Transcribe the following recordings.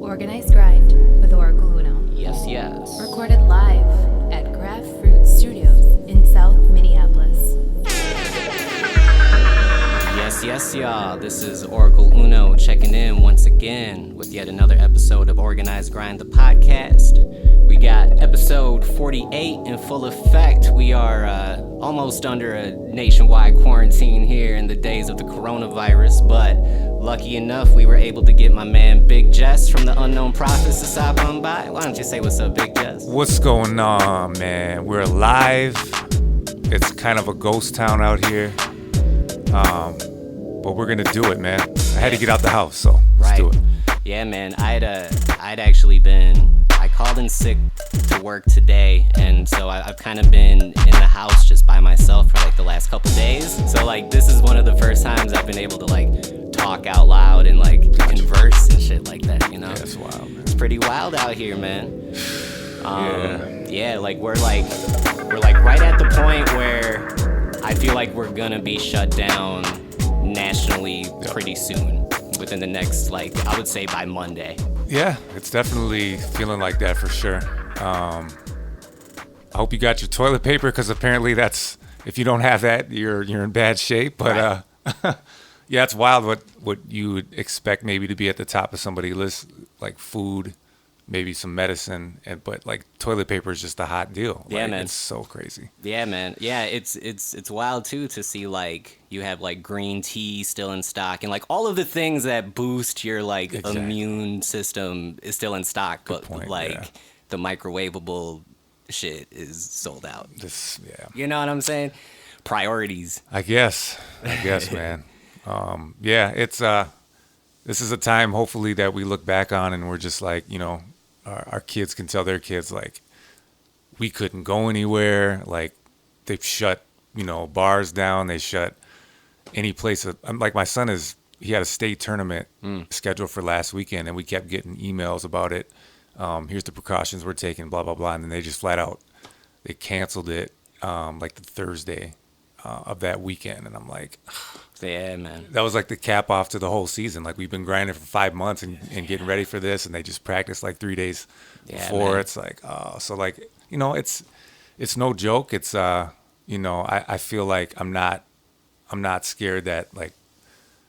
Organized Grind with Oracle Uno. Yes, yes. Recorded live at Graph Fruit Studios in South Minneapolis. Yes, y'all. This is Oracle Uno checking in once again with yet another episode of Organized Grind, the podcast. We got episode 48 in full effect. We are almost under a nationwide quarantine here in the days of the coronavirus, but lucky enough, we were able to get my man Big Jess from the Unknown Prophets to stop on by. Why don't you say what's up, Big Jess? What's going on, man? We're live. It's kind of a ghost town out here. But we're gonna do it, man. I had to get out the house, so let's do it. Yeah, man. I'd actually been. I called in sick to work today, and so I've kind of been in the house just by myself for like the last couple days. So like this is one of the first times I've been able to like talk out loud and like converse and shit like that. You know? Yeah, that's wild, man. It's pretty wild out here, man. Yeah, like we're like right at the point where I feel like we're gonna be shut down nationally pretty soon, within the next, like, I would say by Monday. Yeah, it's definitely feeling like that for sure. I hope you got your toilet paper, because apparently that's, if you don't have that, you're in bad shape. But yeah, it's wild what you would expect maybe to be at the top of somebody's list, like food, maybe some medicine, but like toilet paper is just a hot deal. Yeah, like, man. It's so crazy. Yeah, man. Yeah, it's wild too to see like you have like green tea still in stock and like all of the things that boost your like immune system is still in stock, but the microwavable shit is sold out. You know what I'm saying? Priorities. I guess, man. Yeah, it's this is a time hopefully that we look back on and we're just like, you know, our kids can tell their kids like we couldn't go anywhere. Like they've shut, you know, bars down. They shut any place. Like my son he had a state tournament scheduled for last weekend, and we kept getting emails about it. Here's the precautions we're taking, blah blah blah, and then they just flat out they canceled it like the Thursday of that weekend, and I'm like. Yeah, man. That was like the cap off to the whole season. Like we've been grinding for 5 months and getting ready for this, and they just practiced like 3 days before. Man. It's like, oh, so like, you know, it's no joke. It's you know, I feel like I'm not scared that like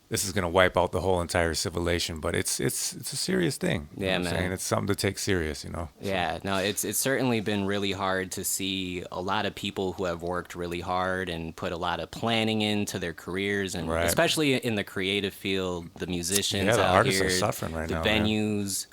this is gonna wipe out the whole entire civilization, but it's a serious thing. Yeah, man. Saying? It's something to take serious, you know. Yeah, no, it's certainly been really hard to see a lot of people who have worked really hard and put a lot of planning into their careers, and especially in the creative field, the musicians the out artists here, are suffering right now, the venues,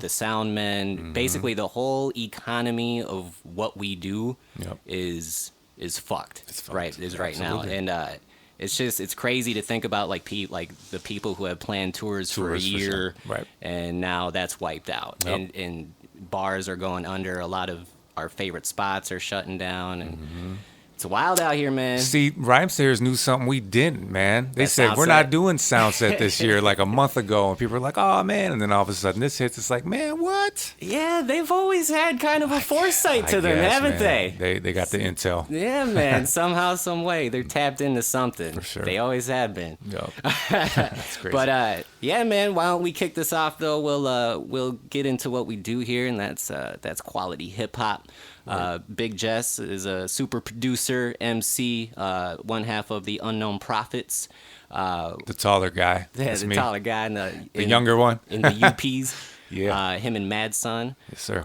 the sound men, basically the whole economy of what we do is fucked. It's fucked. Right, is right Absolutely. now, and it's crazy to think about like the people who have planned tours for a year, for sure. And now that's wiped out, and bars are going under. A lot of our favorite spots are shutting down, and it's wild out here, man. See, Rhymesayers knew something we didn't, man. They said, we're not doing Soundset this year like a month ago. And people were like, oh, man. And then all of a sudden this hits. It's like, man, what? Yeah, they've always had kind of a foresight to them, haven't they? They got the intel. Yeah, man. Somehow, some way, they're tapped into something. For sure. They always have been. Yep. That's crazy. But, yeah, man, why don't we kick this off, though? We'll get into what we do here, and that's quality hip-hop. Big Jess is a super producer, MC, one half of the Unknown Prophets. The taller guy. Yeah, the taller guy. The younger one. In the UPs. Yeah. Him and Mad Son. Yes, sir.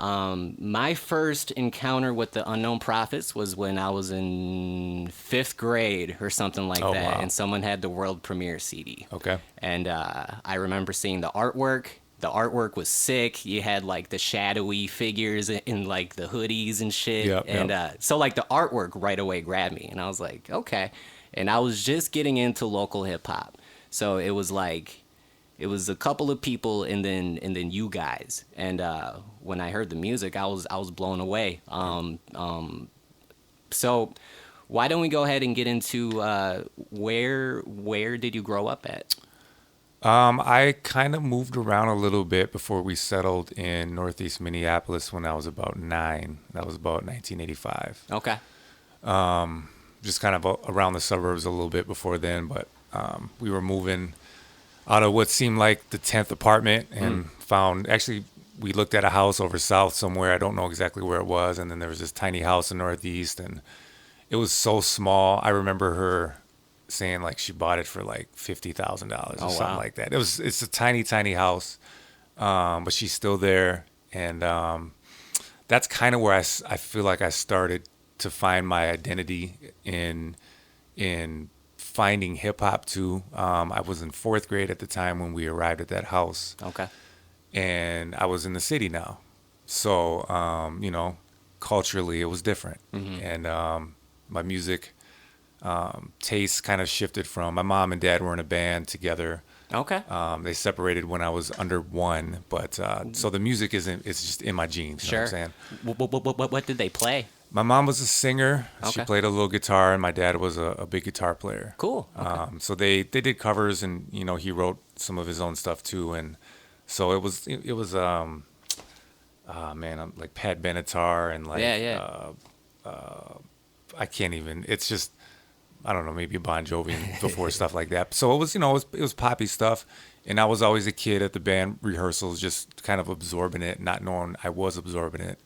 My first encounter with the Unknown Prophets was when I was in 5th grade or something like that. Wow. And someone had the world premiere CD. Okay. And I remember seeing the artwork. The artwork was sick. You had like the shadowy figures in like the hoodies and shit. Yep. So like the artwork right away grabbed me, and I was like, okay. And I was just getting into local hip hop, so it was a couple of people, and then you guys. And when I heard the music, I was blown away. So why don't we go ahead and get into where did you grow up at? I kind of moved around a little bit before we settled in Northeast Minneapolis when I was about 9. That was about 1985. Okay. Just kind of around the suburbs a little bit before then, but we were moving out of what seemed like the 10th apartment and found, actually, we looked at a house over south somewhere. I don't know exactly where it was. And then there was this tiny house in Northeast, and it was so small. I remember her saying like she bought it for like $50,000 or something like that. It's a tiny, tiny house, but she's still there. And that's kind of where I feel like I started to find my identity in finding hip hop too. I was in 4th grade at the time when we arrived at that house. Okay. And I was in the city now. So, culturally it was different. And my music tastes kind of shifted from, my mom and dad were in a band together. Okay. They separated when I was under 1, but so the music it's just in my genes. You know what I'm saying? What did they play? My mom was a singer. Okay. She played a little guitar, and my dad was a big guitar player. Cool. Okay. So they did covers, and he wrote some of his own stuff too. And so it was like Pat Benatar and like I can't even. It's just, I don't know, maybe Bon Jovi and before stuff like that. So it was it was poppy stuff, and I was always a kid at the band rehearsals, just kind of absorbing it, not knowing I was absorbing it.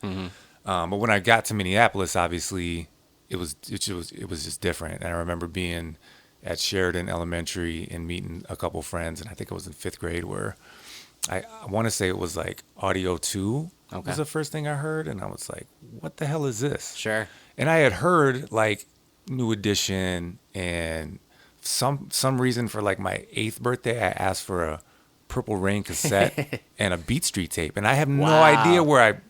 But when I got to Minneapolis, obviously it was just different. And I remember being at Sheridan Elementary and meeting a couple friends, and I think it was in 5th grade, where I want to say it was like Audio 2 was the first thing I heard, and I was like, what the hell is this? Sure. And I had heard like New Edition, and some reason for like my 8th birthday, I asked for a Purple Rain cassette and a Beat Street tape, and I have no idea where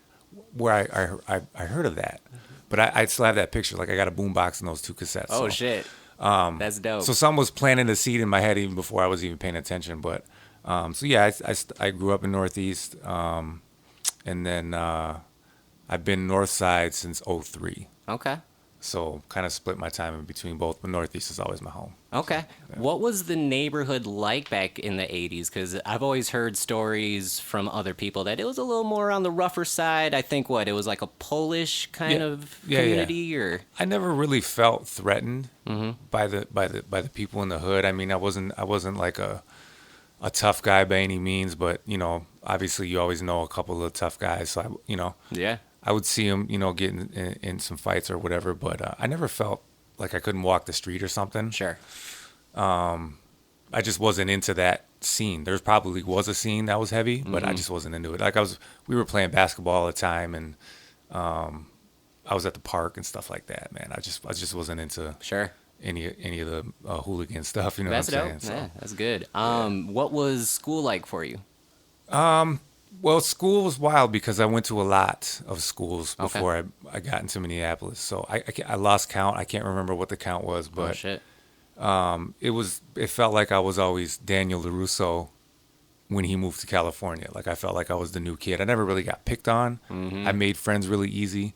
I heard of that, but I still have that picture. Like I got a boombox and those 2 cassettes. Oh, so, shit. That's dope. So something was planting a seed in my head even before I was even paying attention. But so yeah, I grew up in Northeast, and then I've been North Side since '03. Okay. So kind of split my time in between both, but Northeast is always my home. Okay. Yeah. What was the neighborhood like back in the 80s? Because I've always heard stories from other people that it was a little more on the rougher side. I think it was like a Polish kind of community, or I never really felt threatened by the people in the hood. I mean, I wasn't like a tough guy by any means, but obviously you always know a couple of tough guys. So I would see them, getting in some fights or whatever, but I never felt like I couldn't walk the street or something. Sure. I just wasn't into that scene. There probably was a scene that was heavy, but I just wasn't into it. Like we were playing basketball all the time, and I was at the park and stuff like that, man. I just wasn't into any of the hooligan stuff, you know that's what I'm dope. saying? So, yeah, that's good. What was school like for you? Well, school was wild because I went to a lot of schools before I got into Minneapolis. So I lost count. I can't remember what the count was, but it felt like I was always Daniel LaRusso when he moved to California. Like I felt like I was the new kid. I never really got picked on. I made friends really easy,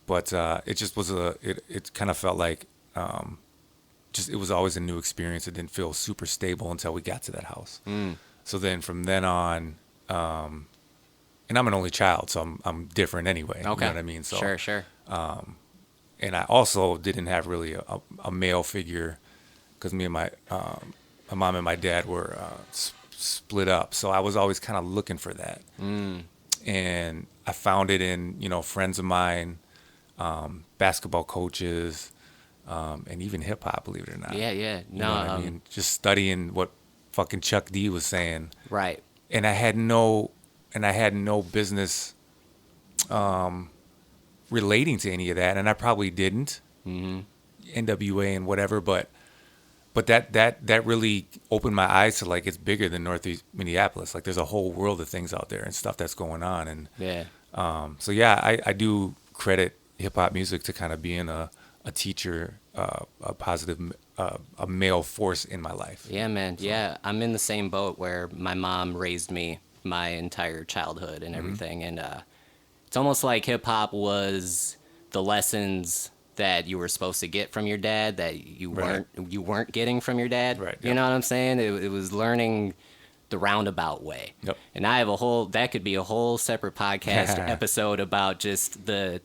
but it just was it kind of felt like it was always a new experience. It didn't feel super stable until we got to that house. So then from then on, and I'm an only child, so I'm different anyway. Okay. You know what I mean? So Sure. And I also didn't have really a male figure because me and my mom and my dad were split up. So I was always kind of looking for that. And I found it in, friends of mine, basketball coaches, and even hip hop, believe it or not. Yeah. You know what I mean? Just studying what fucking Chuck D was saying. Right. And I had no business relating to any of that, and I probably didn't. NWA and whatever, but that really opened my eyes to like it's bigger than Northeast Minneapolis. Like there's a whole world of things out there and stuff that's going on, and I do credit hip hop music to kind of being a teacher, a positive, a male force in my life. Yeah, man. So. Yeah, I'm in the same boat where my mom raised me my entire childhood and everything, and it's almost like hip hop was the lessons that you were supposed to get from your dad that you weren't getting from your dad. Right. You know what I'm saying? It was learning the roundabout way. Yep. And I have that could be a whole separate podcast episode about just the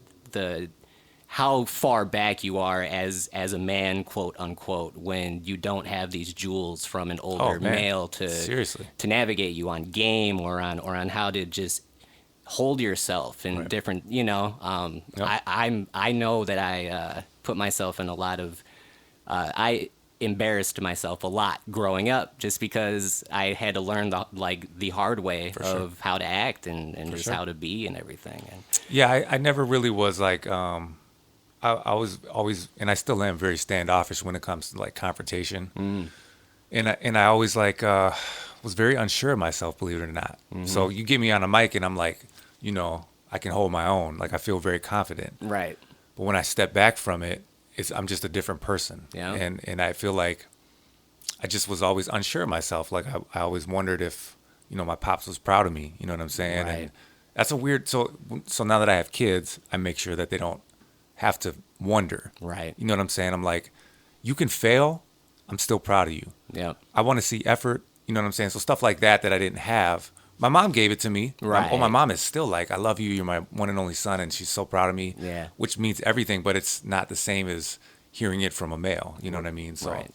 how far back you are as a man, quote unquote, when you don't have these jewels from an older male to seriously to navigate you on game or on how to just hold yourself in different, I know that I put myself in a lot of I embarrassed myself a lot growing up just because I had to learn the hard way of how to act and just how to be and everything. And yeah, I never really was like I was always, and I still am, very standoffish when it comes to like confrontation. And I always like was very unsure of myself, believe it or not. So you get me on a mic and I'm like, I can hold my own. Like I feel very confident. right. But when I step back from it, I'm just a different person. Yeah. And I feel like I just was always unsure of myself. Like I always wondered if, my pops was proud of me. You know what I'm saying? Right. And that's a weird. So now that I have kids, I make sure that they don't have to wonder. Right. You know what I'm saying? I'm like, you can fail. I'm still proud of you. Yep. I want to see effort. You know what I'm saying? So stuff like that I didn't have. My mom gave it to me. Right. My mom is still like, I love you. You're my one and only son. And she's so proud of me. Yeah. Which means everything, but it's not the same as hearing it from a male. You know what I mean? So Right.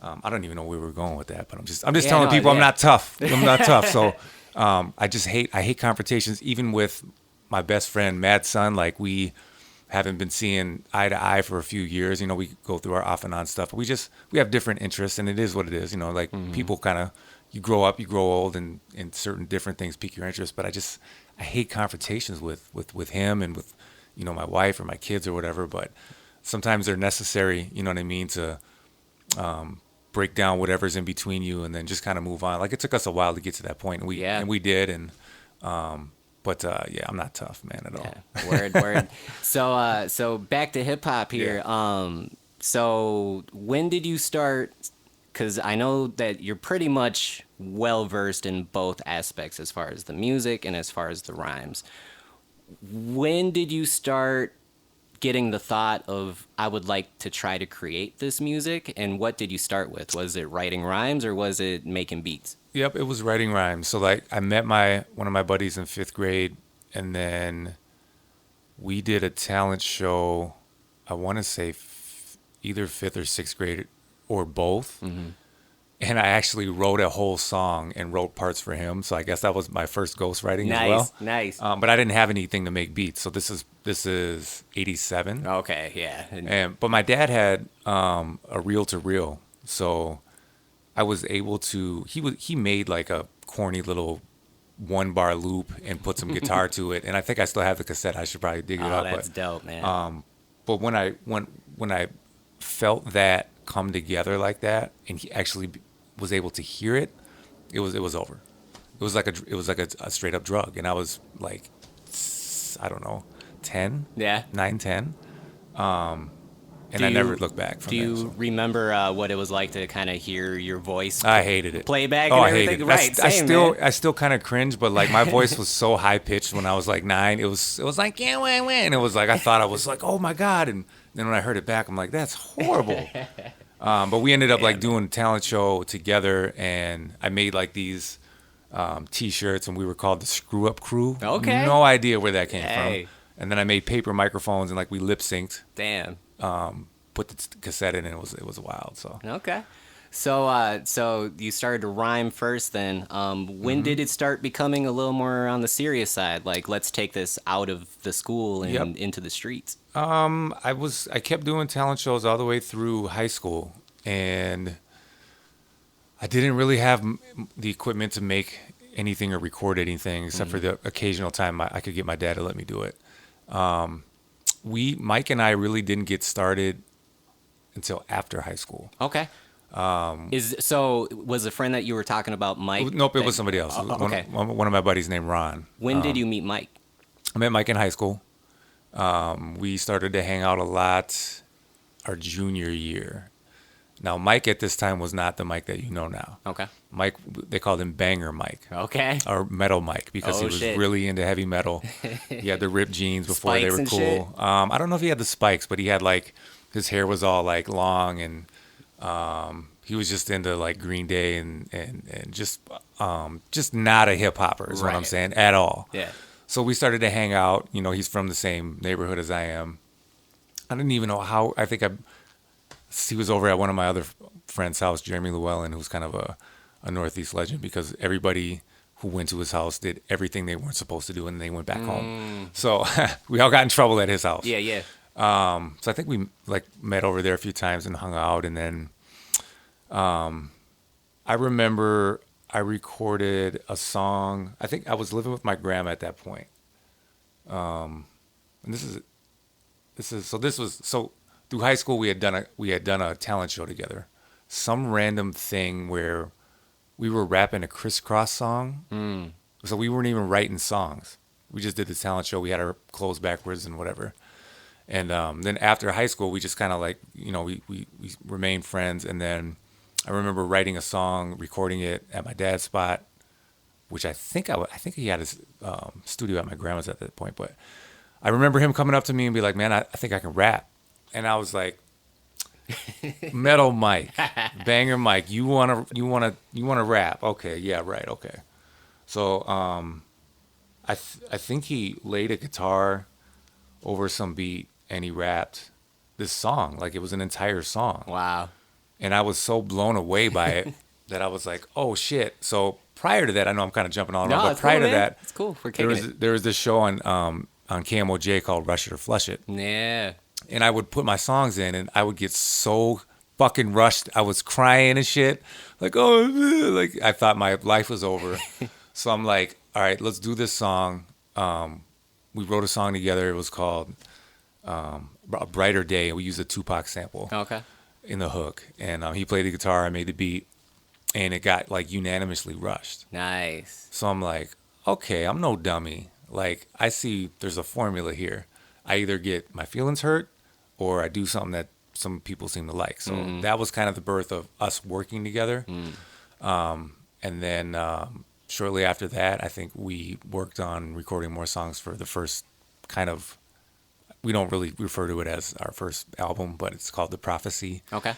I don't even know where we were going with that, but I'm just telling people I'm not tough. I'm not tough. So I hate confrontations, even with my best friend, Mad's son. Like we haven't been seeing eye to eye for a few years. We go through our off and on stuff. But we have different interests, and it is what it is. Like people kind of, you grow up, you grow old, and certain different things pique your interest. But I hate confrontations with him and with, my wife or my kids or whatever. But sometimes they're necessary, you know what I mean, to break down whatever's in between you and then just kind of move on. Like it took us a while to get to that point, and we did. And But I'm not tough, man, at all. Yeah. Word. So back to hip hop here. Yeah. So when did you start? Because I know that you're pretty much well versed in both aspects, as far as the music and as far as the rhymes. When did you start getting the thought of, I would like to try to create this music? And what did you start with? Was it writing rhymes or was it making beats? Yep, it was writing rhymes. So like I met one of my buddies in 5th grade, and then we did a talent show. I want to say either 5th or 6th grade or both. Mm-hmm. And I actually wrote a whole song and wrote parts for him. So I guess that was my first ghostwriting as well. Nice. But I didn't have anything to make beats. So this is 87. Okay, yeah. But my dad had a reel-to-reel. So I was able to, he made like a corny little 1-bar loop and put some guitar to it. And I think I still have the cassette. I should probably dig it up. That's dope, man. But when I felt that come together like that, and he actually was able to hear it, it was over. It was like a straight up drug, and I was like, I don't know, 10, 9, 10. And I never looked back from that. Do you remember what it was like to kind of hear your voice? I hated it. Playback and everything? I hated it. Right, I still kind of cringe, but like my voice was so high pitched when I was like 9. It was like, yeah, wah, wah. And it was like, I thought I was like, oh my God. And then when I heard it back, I'm like, that's horrible. But we ended up like doing a talent show together, and I made like these T-shirts, and we were called the Screw Up Crew. Okay. No idea where that came from. And then I made paper microphones, and like we lip synced. Damn. Put the cassette in, and it was wild. So okay. So you started to rhyme first. Then when did it start becoming a little more on the serious side? Like, let's take this out of the school and into the streets. I kept doing talent shows all the way through high school, and I didn't really have the equipment to make anything or record anything except for the occasional time I could get my dad to let me do it. Mike and I really didn't get started until after high school. Okay. Was the friend that you were talking about Mike? Nope, it was somebody else. Okay. One of my buddies named Ron. When did you meet Mike? I met Mike in high school. We started to hang out a lot our junior year. Now, Mike at this time was not the Mike that you know now. Okay. Mike, they called him Banger Mike. Okay. Or Metal Mike, because he was really into heavy metal. He had the ripped jeans before they were cool. I don't know if he had the spikes, but he had like, his hair was all like long, and he was just into like Green Day and just not a hip hopper is what I'm saying at all. Yeah. So we started to hang out. He's from the same neighborhood as I am. I didn't even know how. He was over at one of my other friend's house, Jeremy Llewellyn, who's kind of a Northeast legend, because everybody who went to his house did everything they weren't supposed to do, and they went back home. So we all got in trouble at his house. Yeah. So I think we like met over there a few times and hung out, and then I remember I recorded a song. I think I was living with my grandma at that point. And this was through high school we had done a talent show together. Some random thing where we were rapping a crisscross song. So we weren't even writing songs. We just did the talent show. We had our clothes backwards and whatever. And then after high school, we just kind of like, we remained friends. And then I remember writing a song, recording it at my dad's spot, which I think he had his studio at my grandma's at that point. But I remember him coming up to me and be like, "Man, I think I can rap." And I was like, "Metal Mike, banger Mike, you wanna rap? Okay, yeah, right, okay." So I think he laid a guitar over some beat and he rapped this song, like it was an entire song. Wow. And I was so blown away by it that I was like, "Oh shit!" So prior to that, I know I'm kind of jumping all around, but prior to that, it's cool. We're kicking it. There was this show on KMOJ called Rush It or Flush It. Yeah. And I would put my songs in, and I would get so fucking rushed. I was crying and shit, like, oh, like I thought my life was over. So I'm like, all right, let's do this song. We wrote a song together. It was called A Brighter Day. We used a Tupac sample. Okay. In the hook, and he played the guitar. I made the beat, and it got like unanimously rushed. Nice. So I'm like, okay, I'm no dummy. Like, I see there's a formula here. I either get my feelings hurt or I do something that some people seem to like. So that was kind of the birth of us working together. And then shortly after that, I think we worked on recording more songs for the first kind of, we don't really refer to it as our first album, but it's called The Prophecy. Okay.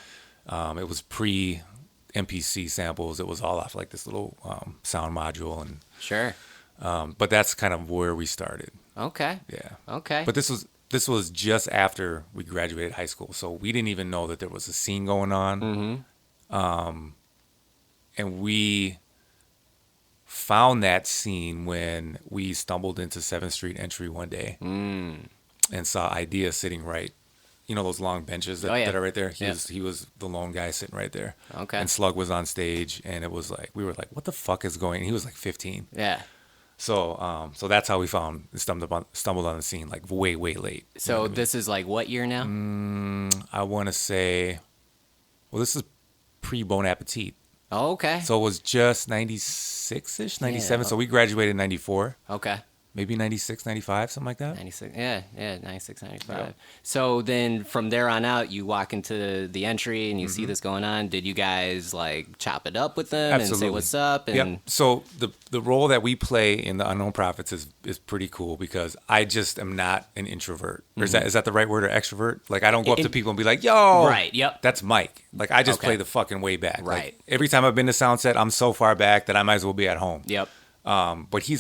It was pre-MPC samples. It was all off like this little sound module. And Sure. but that's kind of where we started. Okay. Yeah. Okay. But this was just after we graduated high school, so we didn't even know that there was a scene going on. And we found that scene when we stumbled into 7th Street Entry one day and saw Idea sitting right, those long benches that are right there. He was the lone guy sitting right there. Okay. And Slug was on stage, and it was like, we were like, what the fuck is going on? He was like 15. Yeah. So that's how we stumbled on the scene, like way late. So this is like what year now? I want to say, well, this is pre-Bon Appetit. Oh, okay. So it was just 96-ish, 97. Yeah. So we graduated in 94. Okay. Maybe 96, 95, something like that. 96. Yeah, 96, 95. Yeah. So then from there on out, you walk into the entry and you see this going on. Did you guys like chop it up with them and say what's up? And Yep. So the role that we play in the Unknown Prophets is pretty cool because I just am not an introvert. Or is that the right word, or extrovert? Like I don't go up to people and be like, yo, right, yep. That's Mike. Like I just play the fucking way back. Right. Like, every time I've been to Soundset, I'm so far back that I might as well be at home. Yep. But he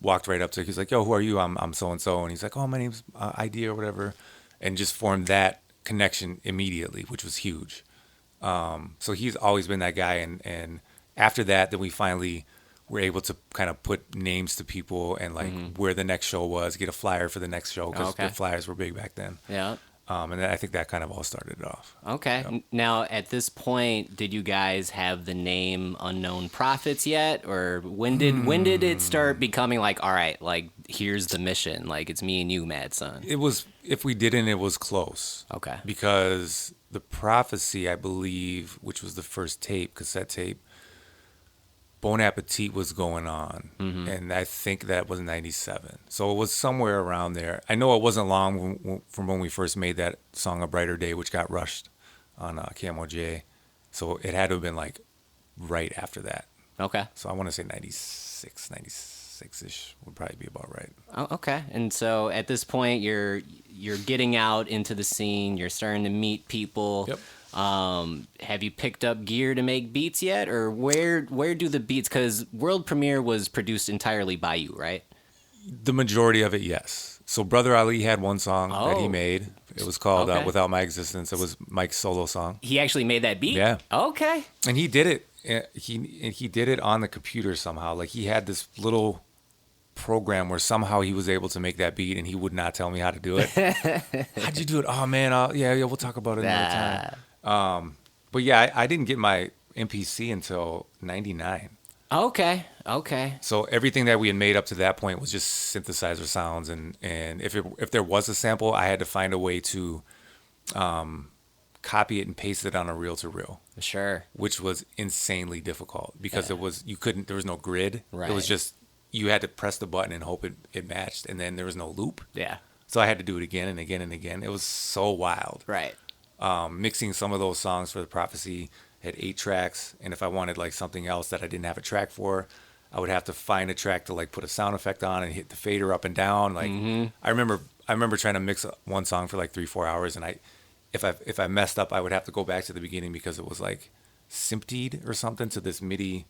walked right up to, he's like, yo, who are you? I'm so-and-so. And he's like, oh, my name's Idea or whatever. And just formed that connection immediately, which was huge. So he's always been that guy. And after that, then we finally were able to kind of put names to people and like where the next show was, get a flyer for the next show. Cause the flyers were big back then. Yeah. And I think that kind of all started it off. Okay. Yep. Now, at this point, did you guys have the name Unknown Prophets yet? Or when did it start becoming like, all right, like, here's the mission. Like, it's me and you, Mad Son. It was, if we didn't, it was close. Okay. Because The Prophecy, I believe, which was the first cassette tape, Bon Appetit was going on, and I think that was 97. So it was somewhere around there. I know it wasn't long from when we first made that song, A Brighter Day, which got rushed on KMOJ. So it had to have been like right after that. Okay. So I want to say 96-ish would probably be about right. Oh, okay. And so at this point, you're getting out into the scene. You're starting to meet people. Yep. Have you picked up gear to make beats yet, or where do the beats? Because World Premiere was produced entirely by you, right? The majority of it, yes. So Brother Ali had one song that he made, It was called Okay. Without My Existence. It was Mike's solo song. He actually made that beat? Yeah. Okay. And he did it. He did it on the computer somehow. Like he had this little program where somehow he was able to make that beat, and he would not tell me how to do it. How'd you do it? Oh man, yeah, we'll talk about it another time. But yeah, I didn't get my MPC until '99. Okay. So everything that we had made up to that point was just synthesizer sounds, and if there was a sample, I had to find a way to copy it and paste it on a reel-to-reel. Sure. Which was insanely difficult because there was no grid. Right. It was just you had to press the button and hope it matched, and then there was no loop. Yeah. So I had to do it again and again and again. It was so wild. Right. Mixing some of those songs for the Prophecy had 8 tracks, and if I wanted like something else that I didn't have a track for, I would have to find a track to like put a sound effect on and hit the fader up and down. Like I remember trying to mix one song for like 3-4 hours, and if I messed up, I would have to go back to the beginning because it was like symptied or something to this MIDI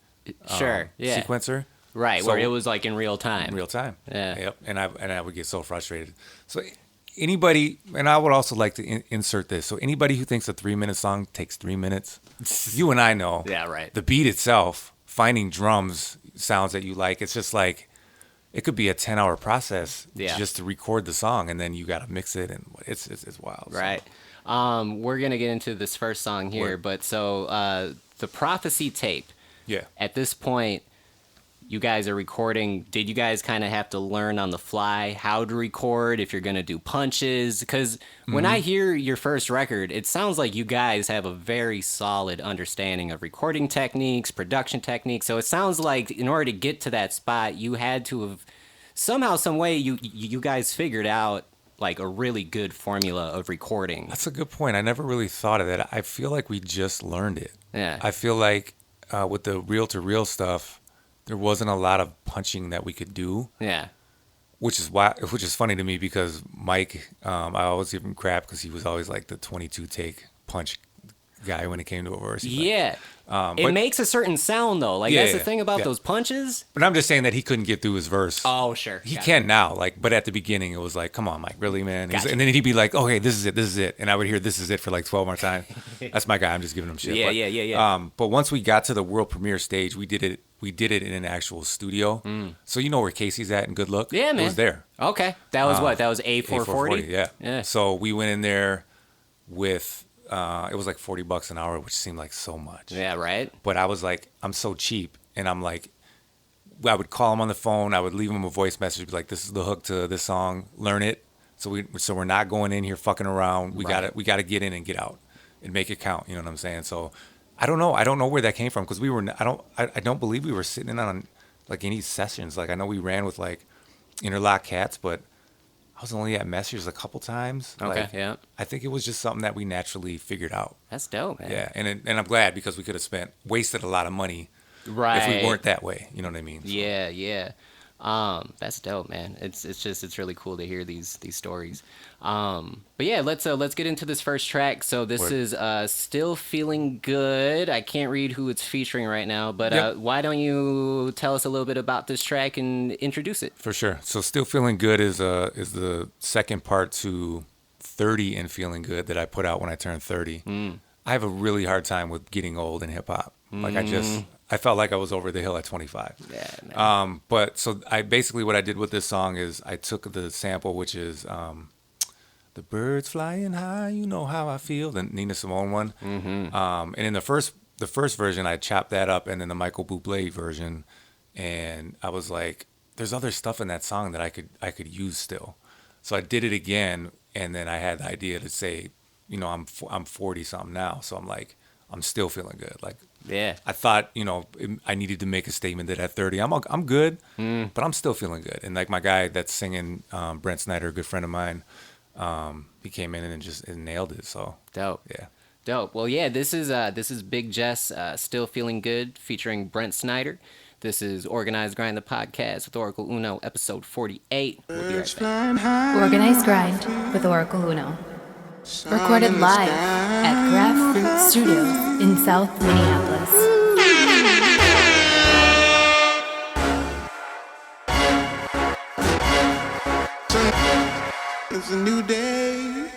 sequencer. Right, So- where it was like in real time. In real time. Yeah. Yep. And I would get so frustrated. So anybody, and I would also like to insert this. So anybody who thinks a 3-minute song takes 3 minutes, you and I know. Yeah, right. The beat itself, finding drums, sounds that you like, it's just like, it could be a 10-hour process just to record the song, and then you got to mix it, and it's wild. So. Right. We're going to get into this first song here, but so the Prophecy tape. Yeah. At this point, you guys are recording. Did you guys kind of have to learn on the fly how to record if you're going to do punches? Because when I hear your first record, it sounds like you guys have a very solid understanding of recording techniques, production techniques. So it sounds like in order to get to that spot, you had to have somehow, some way, you guys figured out like a really good formula of recording. That's a good point. I never really thought of that. I feel like we just learned it. Yeah. I feel like with the reel-to-reel stuff, there wasn't a lot of punching that we could do. Yeah. Which is funny to me because Mike, I always give him crap because he was always like the 22 take punch guy when it came to a verse. Yeah. But It makes a certain sound though. Like that's the thing about yeah. those punches. But I'm just saying that he couldn't get through his verse. Oh, sure. He Got it. can now, like, but at the beginning it was like, come on, Mike, really, man? Gotcha. And then he'd be like, okay, this is it. And I would hear this is it for like 12 more times. That's my guy. I'm just giving him shit. Yeah, but, yeah. But once we got to the world premiere stage, we did it in an actual studio. So you know where Casey's at in Good Look? Yeah, man. It was there. Okay. That was what? That was A440? Yeah. So we went in there with it was like $40 an hour, which seemed like so much. Yeah, right? But I was like, I'm so cheap, and I'm like, I would call him on the phone. I would leave him a voice message, be like, "This is the hook to this song. Learn it." So we're not going in here fucking around. We gotta get in and get out, and make it count. You know what I'm saying? So I don't know where that came from because I don't believe we were sitting in on like any sessions. Like I know we ran with like Interlock Cats, but I was only at Messrs a couple times. Okay, Like, yeah. I think it was just something that we naturally figured out. That's dope, man. Yeah, and I'm glad because we could have wasted a lot of money Right. if we weren't that way. You know what I mean? So, Yeah. That's dope, man. It's really cool to hear these stories. But yeah, let's get into this first track. So this Word. is Still Feeling Good. I can't read who it's featuring right now, but Yep. why don't you tell us a little bit about this track and introduce it? For sure. So Still Feeling Good is the second part to 30 and Feeling Good that I put out when I turned 30. I have a really hard time with getting old in hip hop. Like I felt like I was over the hill at 25. Yeah, man. But so what I did with this song is I took the sample, which is the birds flying high, you know how I feel, the Nina Simone one. And in the first version, I chopped that up, and then the Michael Bublé version, and I was like, there's other stuff in that song that I could use still. So I did it again, and then I had the idea to say, you know, I'm 40 something now, so I'm like, I'm still feeling good. Like, Yeah. I thought, you know, I needed to make a statement that at 30, I'm good, but I'm still feeling good. And like my guy that's singing, Brent Snyder, a good friend of mine, he came in and just nailed it. So Dope. yeah, Dope. Well, yeah, this is Big Jess, Still Feeling Good, featuring Brent Snyder. This is Organized Grind, the podcast with Oracle Uno, episode 48. We'll be right back. Organized Grind with Oracle Uno. Recorded live at Graph Fruit Studios in South Minneapolis. It's a new day.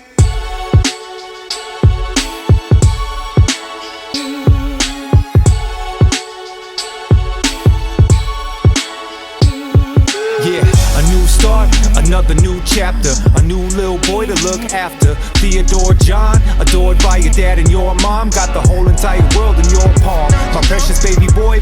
Yeah, a new start, another new chapter, a new little boy to look after. Theodore John, adored by your dad and your mom, got the whole entire world in your palm. My precious baby boy,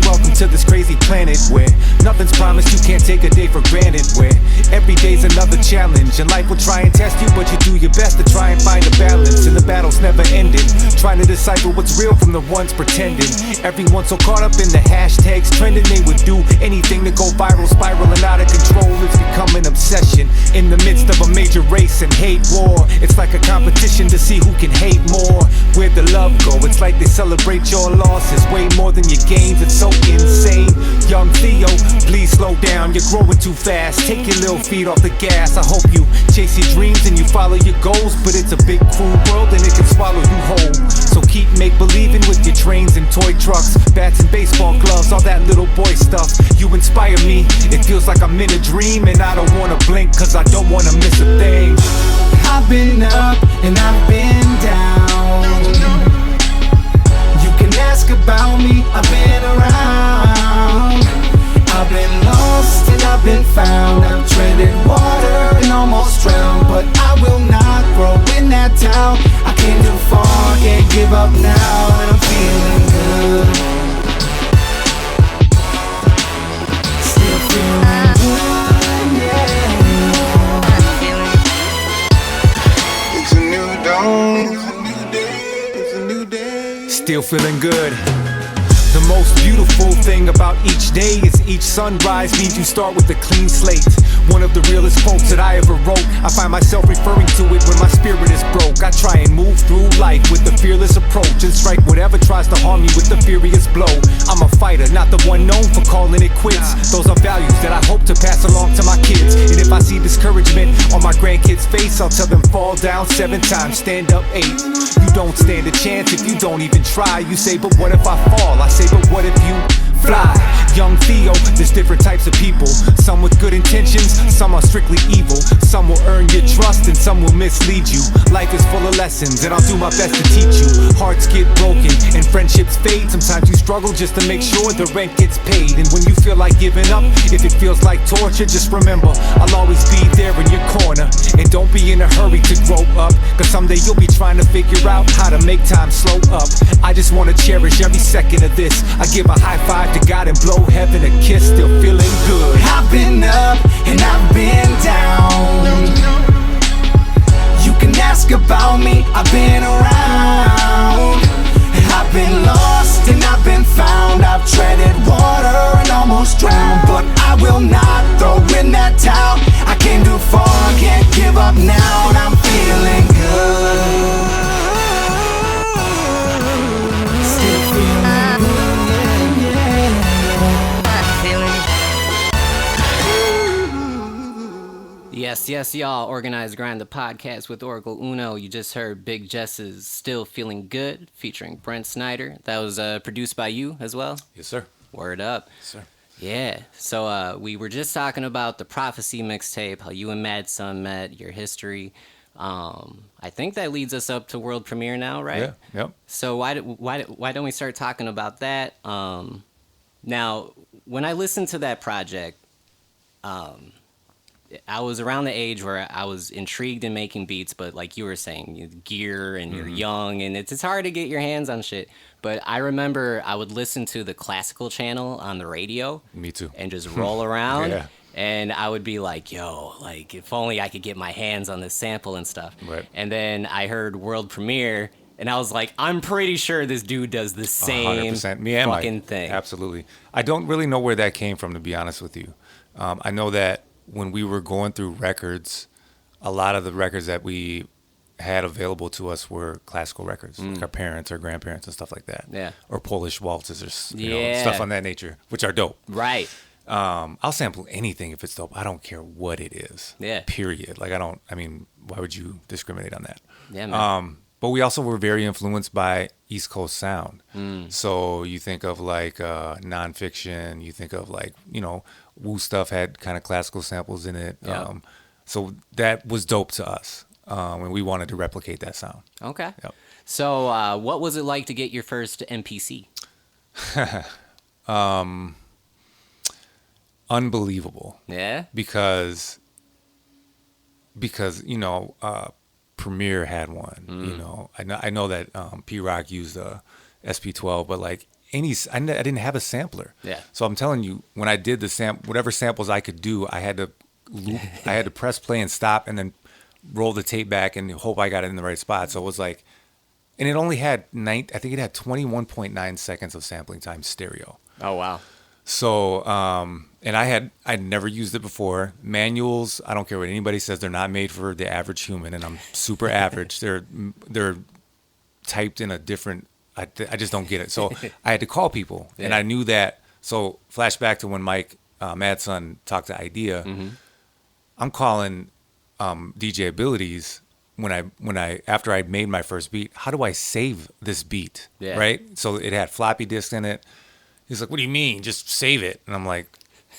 welcome to this crazy planet where nothing's promised, you can't take a day for granted, where every day's another challenge, and life will try and test you, but you do your best to try and find a balance, and the battle's never ending, trying to decipher what's real from the ones pretending. Everyone's so caught up in the hashtags trending, they would do anything to go viral, spiraling out of control. It's become an obsession in the midst of a major race and hate war. It's like a competition to see who can hate more. Where'd the love go? It's like they celebrate your losses way more than your gains. It's so insane. Young Theo, please slow down, you're growing too fast. Take your little feet off the gas. I hope you chase your dreams and you follow your goals, but it's a big cruel world and it can swallow you whole. So keep make-believing with your trains and toy trucks, bats and baseball gloves, all that little boy stuff. You inspire me, it feels like I'm in a dream, and I don't wanna blink cause I don't wanna miss a thing. I've been up and I've been down. You can ask about me, I've been around. I've been lost and I've been found. I've treaded water and almost drowned, but I will not grow in that town. I came too far, can't give up now, and I'm feeling good. Still feeling good, yeah. It's a new dawn, it's a new day, it's a new day. Still feeling good. The most beautiful thing about each day is each sunrise means you start with a clean slate. One of the realest quotes that I ever wrote. I find myself referring to it when my spirit is broke. I try and move through life with a fearless approach and strike whatever tries to harm me with a furious blow. I'm a fighter, not the one known for calling it quits. Those are values that I hope to pass along to my kids. And if I see discouragement on my grandkids' face, I'll tell them fall down 7 times, stand up 8. You don't stand a chance if you don't even try. You say, but what if I fall? I say, but what if you fly? Young Theo, there's different types of people. Some with good intentions, some are strictly evil. Some will earn your trust and some will mislead you. Life is full of lessons and I'll do my best to teach you. Hearts get broken and friendships fade. Sometimes you struggle just to make sure the rent gets paid. And when you feel like giving up, if it feels like torture, just remember I'll always be there in your corner. And don't be in a hurry to grow up, cause someday you'll be trying to figure out how to make time slow up. I just wanna cherish every second of this. I give a high five to God and blow heaven a kiss, still feeling good. I've been up and I've been down. You can ask about me, I've been around. I've been lost and I've been found. I've treaded water and almost drowned, but I will not throw in that towel. I came too far, can't give up now, and I'm feeling good. Still feeling good, yeah. Yes, y'all. Organized Grind, the podcast with Oracle Uno. You just heard Big Jess's Still Feeling Good featuring Brent Snyder. That was produced by you as well? Yes, sir. Word up. Yes, sir. Yeah. So we were just talking about the Prophecy mixtape, how you and Mad Son met, your history. I think that leads us up to world premiere now, right? Yeah. Yep. So why don't we start talking about that? Now, when I listened to that project, I was around the age where I was intrigued in making beats, but like you were saying, you gear and you're young and it's hard to get your hands on shit. But I remember I would listen to the classical channel on the radio. Me too. And just roll around. Yeah. And I would be like, yo, like if only I could get my hands on this sample and stuff. Right. And then I heard world premiere and I was like, I'm pretty sure this dude does the same 100%. Me and fucking Mike. thing. Absolutely. I don't really know where that came from, to be honest with you. I know that when we were going through records, a lot of the records that we had available to us were classical records, like our parents or grandparents and stuff like that. Yeah. Or Polish waltzes or you know, stuff on that nature, which are dope. Right. I'll sample anything if it's dope. I don't care what it is. Yeah. Period. Like I mean, why would you discriminate on that? Yeah, man. But we also were very influenced by East Coast sound. So you think of like nonfiction, you think of like, you know, Wu stuff had kind of classical samples in it. Yeah. So that was dope to us. And we wanted to replicate that sound. Okay. Yep. So what was it like to get your first MPC? unbelievable. Yeah. Because Premiere had one. I know that P Rock used a SP12, but like I didn't have a sampler. Yeah. So I'm telling you, when I did whatever samples I could do, I had to loop, I had to press play and stop, and then roll the tape back and hope I got it in the right spot. So it was like, and it only had I think it had 21.9 seconds of sampling time stereo. Oh wow. So, and I'd never used it before. Manuals, I don't care what anybody says, they're not made for the average human, and I'm super average. They're typed in a different, I just don't get it. So I had to call people, and I knew that. So flashback to when Mike Madson talked to Idea, I'm calling DJ Abilities after I made my first beat. How do I save this beat? Yeah. Right? So it had floppy disk in it. He's like, what do you mean? Just save it. And I'm like,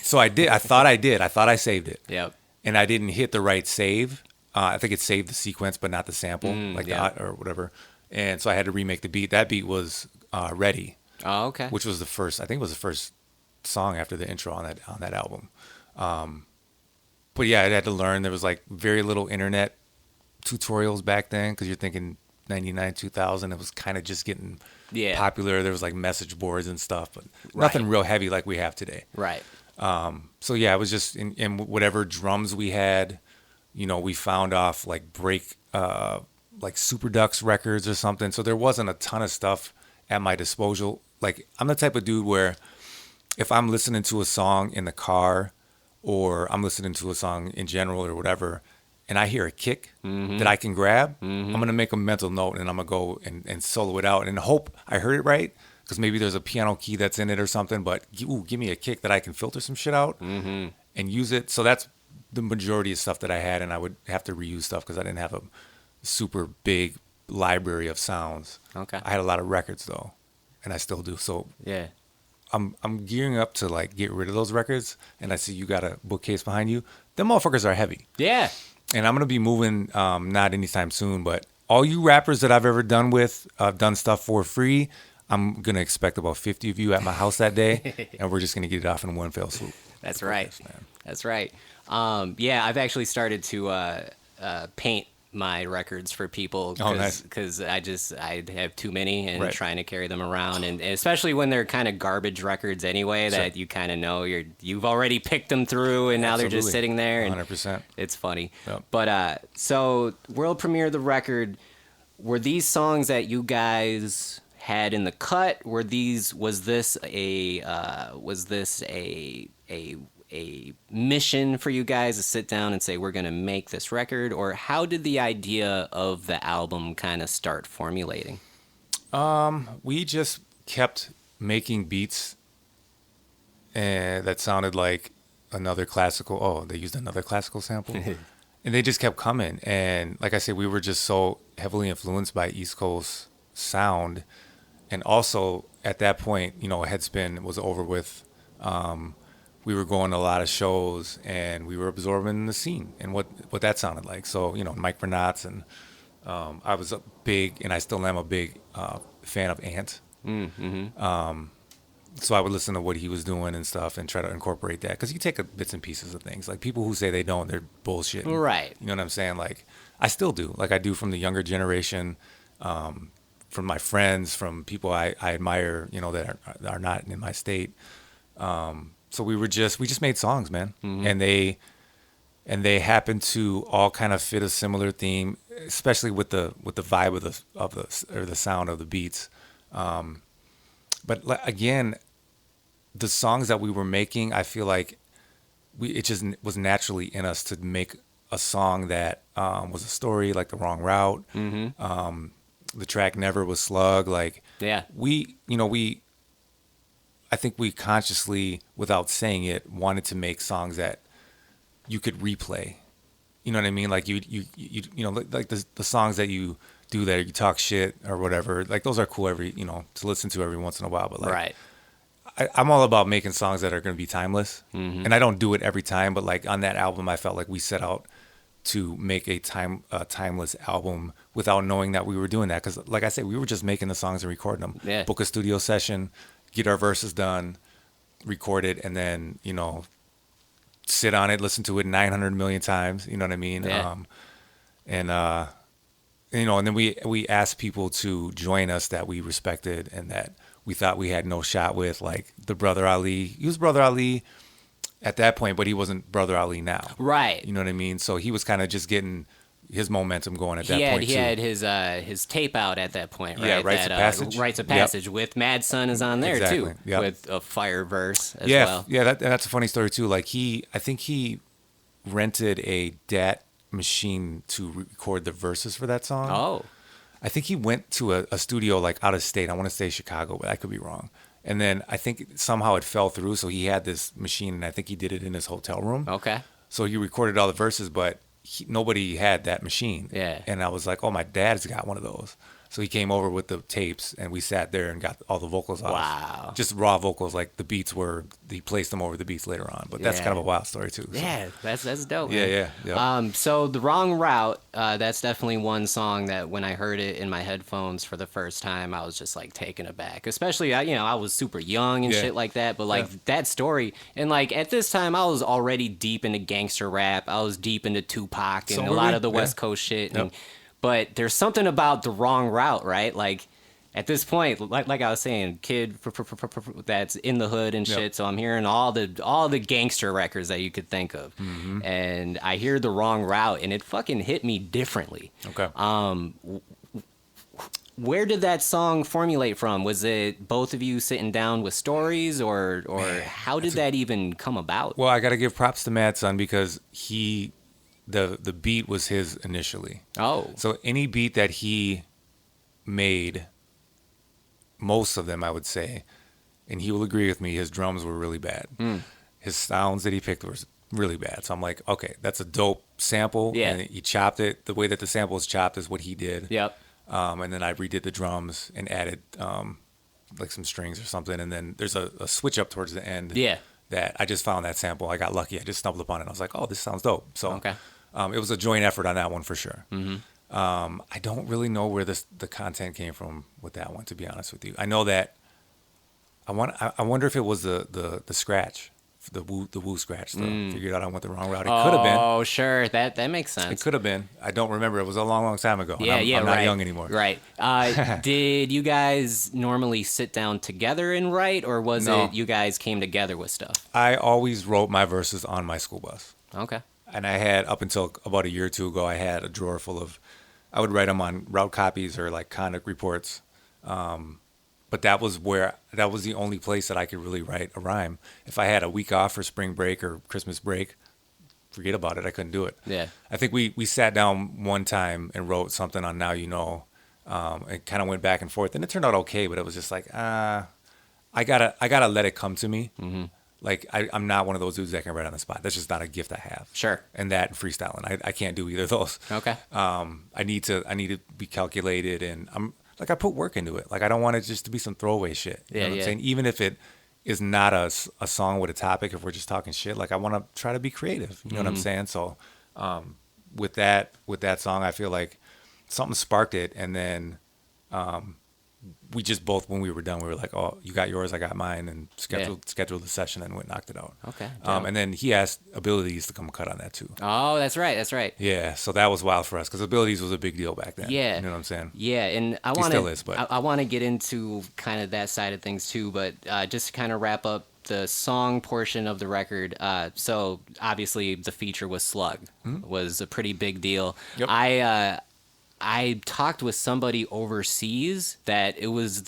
so I did. I thought I saved it. Yep. And I didn't hit the right save. I think it saved the sequence, but not the sample, or whatever. And so I had to remake the beat. That beat was Ready. Oh, okay. Which was the first song after the intro on that album. But yeah, I had to learn. There was like very little internet tutorials back then, because you're thinking 99, 2000, it was kind of just getting popular. There was like message boards and stuff, but nothing real heavy like we have today. Right. So yeah, it was just in whatever drums we had, we found off like like Super Ducks records or something. So there wasn't a ton of stuff at my disposal. Like, I'm the type of dude where if I'm listening to a song in the car, or I'm listening to a song in general or whatever, and I hear a kick that I can grab, I'm going to make a mental note, and I'm going to go and solo it out and hope I heard it right, because maybe there's a piano key that's in it or something, but give me a kick that I can filter some shit out and use it. So that's the majority of stuff that I had, and I would have to reuse stuff because I didn't have a super big library of sounds. Okay. I had a lot of records, though, and I still do. So yeah, I'm gearing up to like get rid of those records, and I see you got a bookcase behind you. Them motherfuckers are heavy. Yeah. And I'm going to be moving, not anytime soon, but all you rappers that I've ever done with, I've done stuff for free, I'm going to expect about 50 of you at my house that day, and we're just going to get it off in one fell swoop. That's right. That's right. Yeah, I've actually started to paint my records for people, because I have too many, and trying to carry them around, and especially when they're kind of garbage records anyway, that you kind of know you've already picked them through, and now they're just sitting there, and 100%. It's funny. Yep. But so world premiere of the record, were these songs that you guys had in the cut? Was this a mission for you guys to sit down and say, we're going to make this record? Or how did the idea of the album kind of start formulating? We just kept making beats that sounded like another classical. They used another classical sample. And they just kept coming. And like I said, we were just so heavily influenced by East Coast sound. And also at that point, Headspin was over with. We were going to a lot of shows, and we were absorbing the scene and what that sounded like. So, Mike Vernatz, and I was and I still am a big fan of Ant. So I would listen to what he was doing and stuff and try to incorporate that, because you take bits and pieces of things. Like, people who say they don't, they're bullshit. Right. You know what I'm saying? Like, I still do. Like, I do from the younger generation, from my friends, from people I admire, that are not in my state. So we just made songs, man, and they happen to all kind of fit a similar theme, especially with the vibe of the sound of the beats. But again, the songs that we were making, I feel like it just was naturally in us to make a song that was a story, like The Wrong Route. The track Never was Slug. Like, I think we consciously, without saying it, wanted to make songs that you could replay. You know what I mean? Like, you like the songs that you do that you talk shit or whatever. Like, those are cool to listen to every once in a while. But like, I'm all about making songs that are going to be timeless. And I don't do it every time, but like on that album, I felt like we set out to make a timeless album without knowing that we were doing that. Because like I said, we were just making the songs and recording them. Yeah. Book a studio session, get our verses done, record it, and then, sit on it, listen to it 900 million times. You know what I mean? Yeah. And then we asked people to join us that we respected and that we thought we had no shot with, like the Brother Ali. He was Brother Ali at that point, but he wasn't Brother Ali now. Right. You know what I mean? So he was kind of just getting his momentum going at that point He had his tape out at that point, right? Yeah, Rites of Passage. Rites of Passage with Mad Son is on there Exactly. too, Yep. with a fire verse as yeah, well. Yeah, that's a funny story too. Like I think he rented a DAT machine to record the verses for that song. Oh. I think he went to a studio like out of state. I want to say Chicago, but I could be wrong. And then I think somehow it fell through. So he had this machine, and I think he did it in his hotel room. Okay. So he recorded all the verses, but nobody had that machine. Yeah. And I was like, oh, my dad's got one of those. So he came over with the tapes, and we sat there and got all the vocals off. Wow. Just raw vocals, like the beats he placed them over the beats later on. But that's Yeah. kind of a wild story too. So. Yeah, that's dope. Yeah, Man. So The Wrong Route, that's definitely one song that when I heard it in my headphones for the first time, I was just like taken aback. Especially, I was super young and shit like that. But like that story, and like at this time, I was already deep into gangster rap. I was deep into Tupac and a lot of the West Coast shit. Yep. But there's something about The Wrong Route, right? Like at this point, like I was saying, kid that's in the hood and shit. Yep. So I'm hearing all the gangster records that you could think of, and I hear The Wrong Route, and it fucking hit me differently. Okay. Where did that song formulate from? Was it both of you sitting down with stories, or how did that even come about? Well, I got to give props to Mad Son because the beat was his initially. Oh. So any beat that he made, most of them I would say, and he will agree with me, his drums were really bad. His sounds that he picked were really bad. So I'm like, okay, that's a dope sample. Yeah. And he chopped it. The way that the sample is chopped is what he did. Yep. And then I redid the drums and added like some strings or something. And then there's a switch up towards the end. Yeah. That I just found that sample. I got lucky. I just stumbled upon it. I was like, oh, this sounds dope. So Okay. It was a joint effort on that one for sure. I don't really know where the content came from with that one, to be honest with you. I know that I wonder if it was the scratch, the woo scratch. Figured out I went the wrong route. It could have been. Oh, sure. That makes sense. It could have been. I don't remember. It was a long time ago. Yeah, I'm not young anymore. Right. Did you guys normally sit down together and write, or was No. it you guys came together with stuff? I always wrote my verses on my school bus. Okay. And I had, up until about a year or two ago, I had a drawer full of, I would write them on route copies or like conduct reports. But that was the only place that I could really write a rhyme. If I had a week off for spring break or Christmas break, forget about it. I couldn't do it. Yeah. I think we sat down one time and wrote something on Now You Know, and kind of went back and forth. And it turned out okay, but it was just like, I gotta let it come to me. Mm-hmm. Like, I'm not one of those dudes that can write on the spot. That's just not a gift I have. Sure. And that and freestyling. I can't do either of those. Okay. I need to be calculated, and I put work into it. Like, I don't want it just to be some throwaway shit. You know what I'm saying? Even if it is not a song with a topic, if we're just talking shit, like, I want to try to be creative. You know what I'm saying? So, with that song, I feel like something sparked it, and then we just both, when we were done, we were like, oh, you got yours, I got mine, and scheduled the session and went knocked it out. Okay. And then he asked Abilities to come cut on that too. Oh, that's right. Yeah, so that was wild for us because Abilities was a big deal back then. Yeah. You know what I'm saying? Yeah, and I He want still is, but- I want to get into kind of that side of things too, but just to kind of wrap up the song portion of the record. So obviously the feature was Slug, was a pretty big deal. Yep. I talked with somebody overseas that it was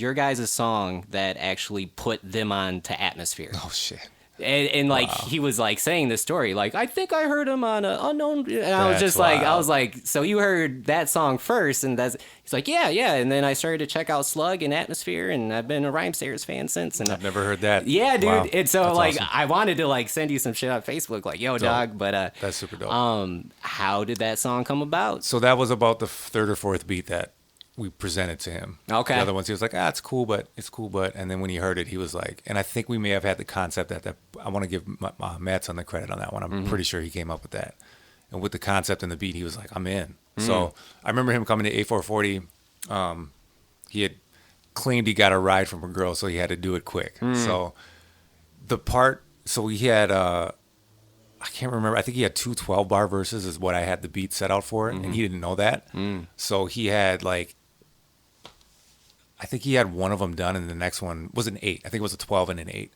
your guys' song that actually put them on to Atmosphere. Oh shit. And like he was like saying this story, like I think I heard him on a Unknown, and I was just like, I was like, so you heard that song first, and he's like, yeah, and then I started to check out Slug and Atmosphere, and I've been a Rhymesayers fan since, and I've never heard that. yeah, dude, Wow. and so That's like awesome. I wanted to like send you some shit on Facebook, like yo dog, but That's super dope. how did that song come about? So that was about the third or fourth beat that we presented to him. Okay. The other ones, he was like, it's cool, but. And then when he heard it, he was like, and I think we may have had the concept that I want to give Matt on the credit on that one. I'm pretty sure he came up with that. And with the concept and the beat, he was like, I'm in. So I remember him coming to A440. He had claimed he got a ride from a girl, so he had to do it quick. So the part so he had I can't remember. I think he had 2 12-bar verses is what I had the beat set out for, and he didn't know that. So he had like, I think he had one of them done, and the next one was an 8. I think it was a 12 and an 8.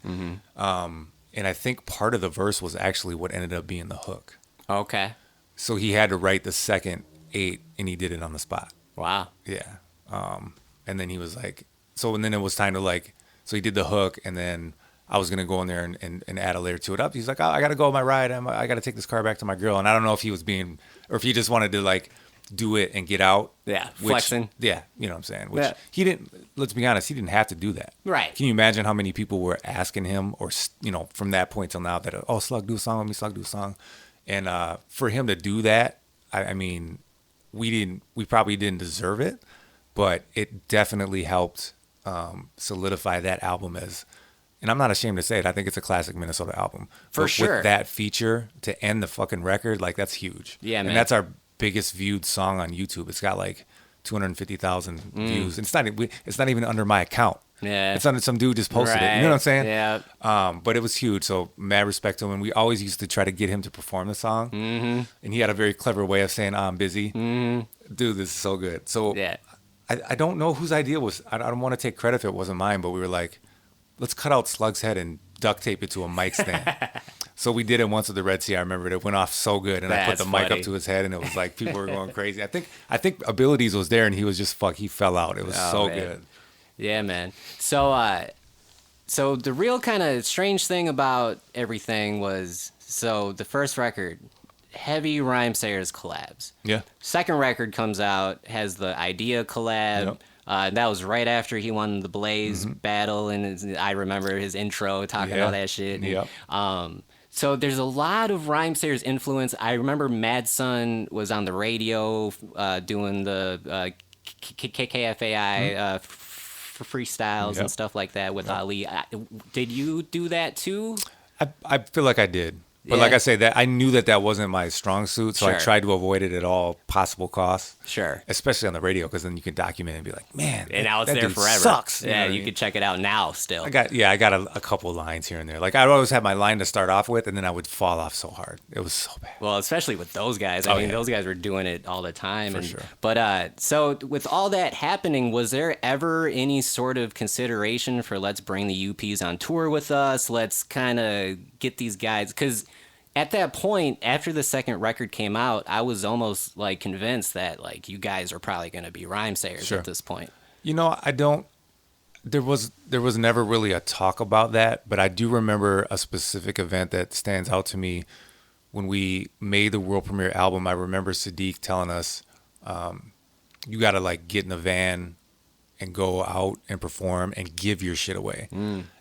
And I think part of the verse was actually what ended up being the hook. Okay. So he had to write the second 8, and he did it on the spot. Wow. Yeah. And then he was like, and then it was time to like, so he did the hook, and then I was going to go in there and add a layer to it up. He's like, oh, I got to go on my ride. I got to take this car back to my girl. And I don't know if he was or if he just wanted to like do it and get out. Yeah, flexing. Yeah, you know what I'm saying? Which he didn't, let's be honest, he didn't have to do that. Right. Can you imagine how many people were asking him or, from that point till now that, oh, Slug, do a song with me, Slug, do a song. And for him to do that, I mean, we probably didn't deserve it, but it definitely helped solidify that album as, and I'm not ashamed to say it, I think it's a classic Minnesota album. For sure. With that feature to end the fucking record, like that's huge. Yeah, man. And that's our biggest viewed song on YouTube. It's got like 250,000 views. And it's not even under my account. Yeah. It's under some dude just posted it. You know what I'm saying? Yeah. But it was huge. So mad respect to him. And we always used to try to get him to perform the song. And he had a very clever way of saying, I'm busy. Dude, this is so good. So yeah. I don't know whose idea was. I don't want to take credit if it wasn't mine, but we were like, let's cut out Slug's head and duct tape it to a mic stand. So we did it once at the Red Sea. I remember it went off so good, and I put the mic up to his head, and it was like people were going crazy. I think Abilities was there, and he was just he fell out. It was good. Yeah, man. So so the real kind of strange thing about everything was, so the first record, heavy Rhymesayers collabs. Yeah. Second record comes out, has the Idea collab. Yep. That was right after he won the Blaze battle, and I remember his intro talking all that shit. Yep. So there's a lot of Rhymesayers influence. I remember Mad Sun was on the radio doing the KKFAI freestyles and stuff like that with Ali. Did you do that too? I feel like I did. But like I say, that I knew that wasn't my strong suit, so I tried to avoid it at all possible costs. Sure. Especially on the radio, because then you can document it and be like, man, and now it's that there dude forever. Sucks. Yeah, you can check it out now still. I got a couple lines here and there. Like I always had my line to start off with, and then I would fall off so hard. It was so bad. Well, especially with those guys. I mean, those guys were doing it all the time. For sure. But so with all that happening, was there ever any sort of consideration for let's bring the UPs on tour with us? Let's kind of get these guys, because at that point, after the second record came out, I was almost like convinced that like you guys are probably going to be Rhymesayers at this point. You know, I don't. There was never really a talk about that, but I do remember a specific event that stands out to me when we made the world premiere album. I remember Sadiq telling us, "You got to like get in the van and go out and perform and give your shit away."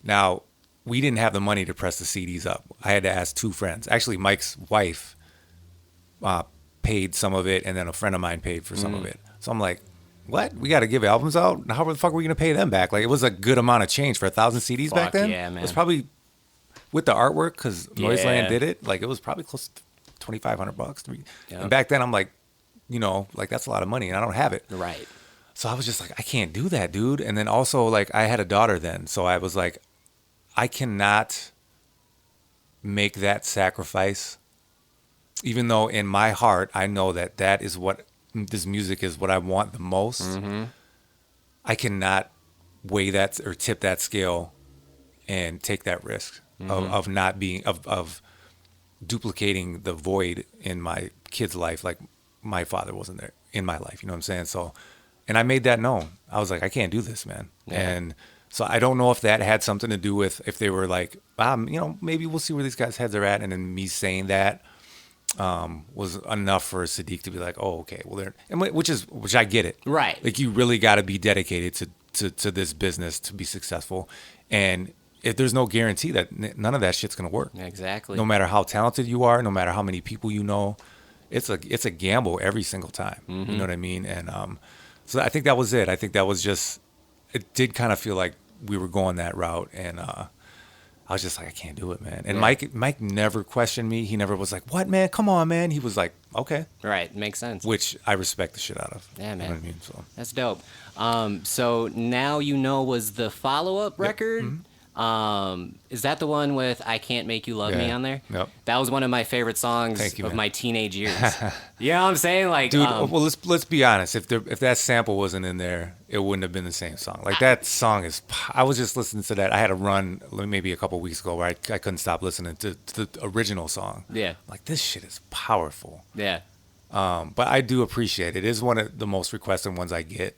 Now, we didn't have the money to press the CDs up. I had to ask 2 friends. Actually, Mike's wife paid some of it, and then a friend of mine paid for some of it. So I'm like, what? We got to give albums out? How the fuck are we going to pay them back? Like, it was a good amount of change for 1,000 CDs back then. Yeah, man. It was probably, with the artwork, because Noiseland did it, like, it was probably close to $2,500. And back then, I'm like, that's a lot of money, and I don't have it. Right. So I was just like, I can't do that, dude. And then also, like, I had a daughter then, so I was like, I cannot make that sacrifice, even though in my heart I know that is what this music is, what I want the most. I cannot weigh that or tip that scale and take that risk of not being of duplicating the void in my kid's life, like my father wasn't there in my life. You know what I'm saying? So, and I made that known. I was like, I can't do this, man. And so I don't know if that had something to do with if they were like, maybe we'll see where these guys' heads are at. And then me saying that was enough for Sadiq to be like, oh, okay, well, which I get it. Right. Like, you really got to be dedicated to this business to be successful. And if there's no guarantee that none of that shit's going to work. Exactly. No matter how talented you are, no matter how many people you know, it's a gamble every single time. You know what I mean? And so I think that was it. I think that was just, it did kind of feel like we were going that route, and I was just like, I can't do it, man. And Mike never questioned me. He never was like, what, man? Come on, man. He was like, okay. Right. Makes sense. Which I respect the shit out of. Yeah, man. You know what I mean? So that's dope. So Now You Know was the follow-up record. Is that the one with "I Can't Make You Love Me" on there? Yep. That was one of my favorite songs Thank you, of man. my teenage years. You know what I'm saying? Like, Dude, well, let's be honest. If that sample wasn't in there, it wouldn't have been the same song. Like that song is. I was just listening to that. I had a run maybe a couple weeks ago where I couldn't stop listening to the original song. Yeah. Like this shit is powerful. yeah. But I do appreciate it. It is one of the most requested ones I get.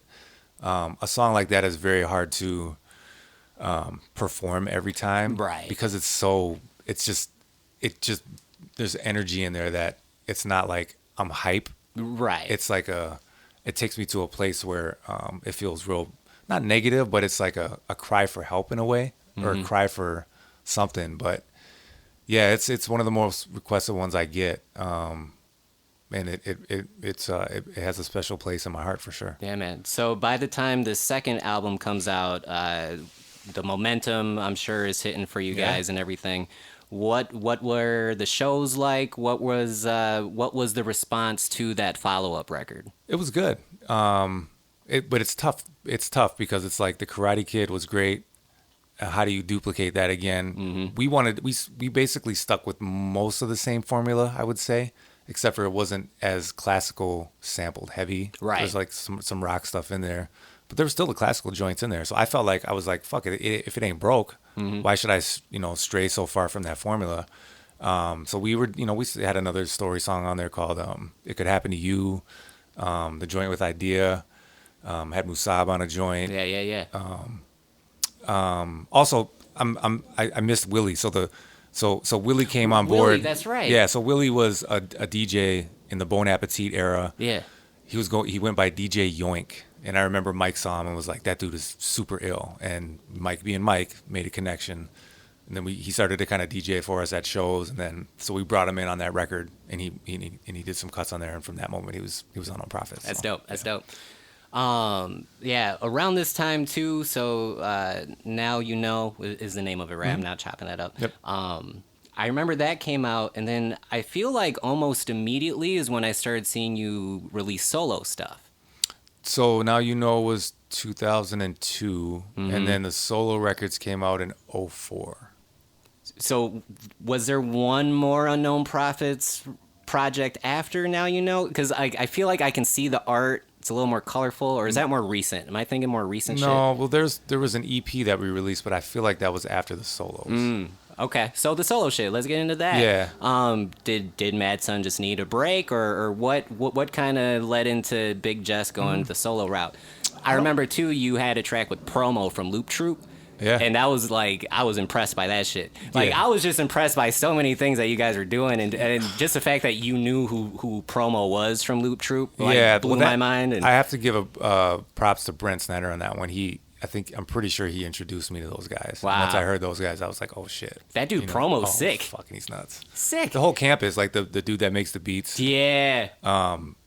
A song like that is very hard to perform every time, Right. Because it's just there's energy in there that it's not like I'm hype. Right. It's like it takes me to a place where it feels real, not negative, but it's like a cry for help in a way, or a cry for something. But yeah, it's one of the most requested ones I get. And it has a special place in my heart for sure. Yeah, man. So by the time the second album comes out, the momentum, I'm sure, is hitting for you guys and everything. What were the shows like? What was the response to that follow-up record? It was good. But it's tough. It's tough because it's like the Karate Kid was great. How do you duplicate that again? Mm-hmm. We basically stuck with most of the same formula, I would say, except for it wasn't as classical sampled heavy. Right. There's like some rock stuff in there, but there was still the classical joints in there. So I felt like I was like, fuck it, if it ain't broke, why should I, stray so far from that formula? So we had another story song on there called "It Could Happen to You," the joint with Idea, had Musab on a joint. Yeah. Also, I missed Willie. So Willie came on board. Willie, that's right. Yeah, so Willie was a DJ in the Bon Appetit era. Yeah. He went by DJ Yoink, and I remember Mike saw him and was like, "That dude is super ill." And Mike, being Mike, made a connection, and then he started to kind of DJ for us at shows, and then so we brought him in on that record, and he did some cuts on there, and from that moment he was on Profits. That's dope. That's dope. Yeah, around this time too. So Now You Know is the name of it, right? I'm not chopping that up. Yep. I remember that came out, and then I feel like almost immediately is when I started seeing you release solo stuff. So Now You Know was 2002, and then the solo records came out in 2004. So was there one more Unknown Prophets project after Now You Know? Because I feel like I can see the art. It's a little more colorful, or is that more recent? Am I thinking more recent shit? No, well, there was an EP that we released, but I feel like that was after the solos. Okay, so the solo shit. Let's get into that. Yeah. Did Mad Son just need a break, or what kind of led into Big Jess going the solo route? I remember too, you had a track with Promoe from LoopTroop. Yeah. And that was like, I was impressed by that shit. Like, Yeah. I was just impressed by so many things that you guys were doing, and just the fact that you knew who Promoe was from LoopTroop, like, blew my mind. And I have to give a props to Brent Snyder on that one. I'm pretty sure he introduced me to those guys. Wow. Once I heard those guys, I was like, oh shit. That dude Promo's sick. Fucking, he's nuts. Sick. The whole campus, like the dude that makes the beats. Yeah.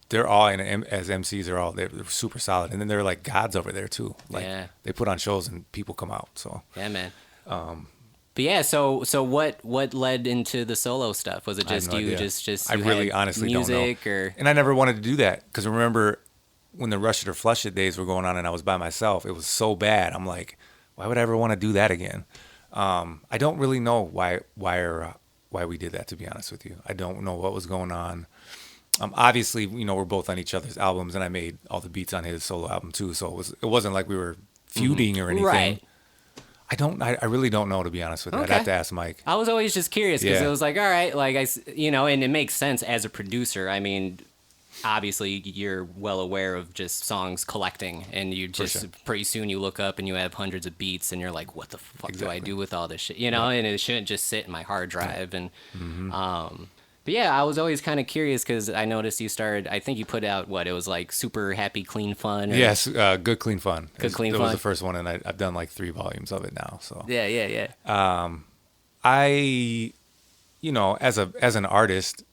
They're all as MCs. They're super solid, and then they're like gods over there too. Like they put on shows and people come out. So yeah, man. But yeah, so what led into the solo stuff? Was it just I have no you idea. just I you really had honestly music don't know. or And I never wanted to do that because remember when the Rush It or Flush It days were going on and I was by myself, it was so bad. I'm like, why would I ever want to do that again? I don't really know why we did that, to be honest with you. I don't know what was going on. Obviously, we're both on each other's albums, and I made all the beats on his solo album too. So it wasn't like we were feuding or anything. Right. I really don't know, to be honest with you. Okay. I'd have to ask Mike. I was always just curious because Yeah. it was like, all right, like and it makes sense as a producer. I mean, obviously you're well aware of just songs collecting, and you just sure. pretty soon you look up and you have hundreds of beats, and you're like, what the fuck do I Exactly. do with all this shit? And it shouldn't just sit in my hard drive. And but yeah, I was always kind of curious because I noticed you started. I think you put out it was like Super Happy Clean Fun. Or, Yes, Good Clean Fun. Good Clean That Fun. was the first one, and I've done like 3 volumes of it now. So Yeah. I, as an artist,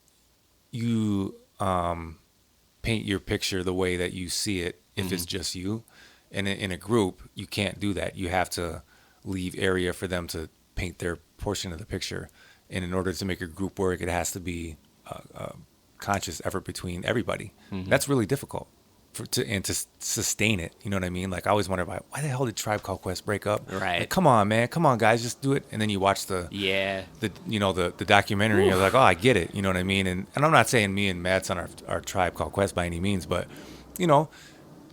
you paint your picture the way that you see it if it's just you. And in a group, you can't do that. You have to leave area for them to paint their portion of the picture. And in order to make a group work, it has to be a conscious effort between everybody. That's really difficult. to sustain it. You know what I mean? Like I always wonder why the hell did Tribe Called Quest break up? Right. Like, come on, man. Come on, guys. Just do it. And then you watch the documentary and you're like, oh, I get it. You know what I mean? And I'm not saying me and Matt's on our Tribe Called Quest by any means, but, you know,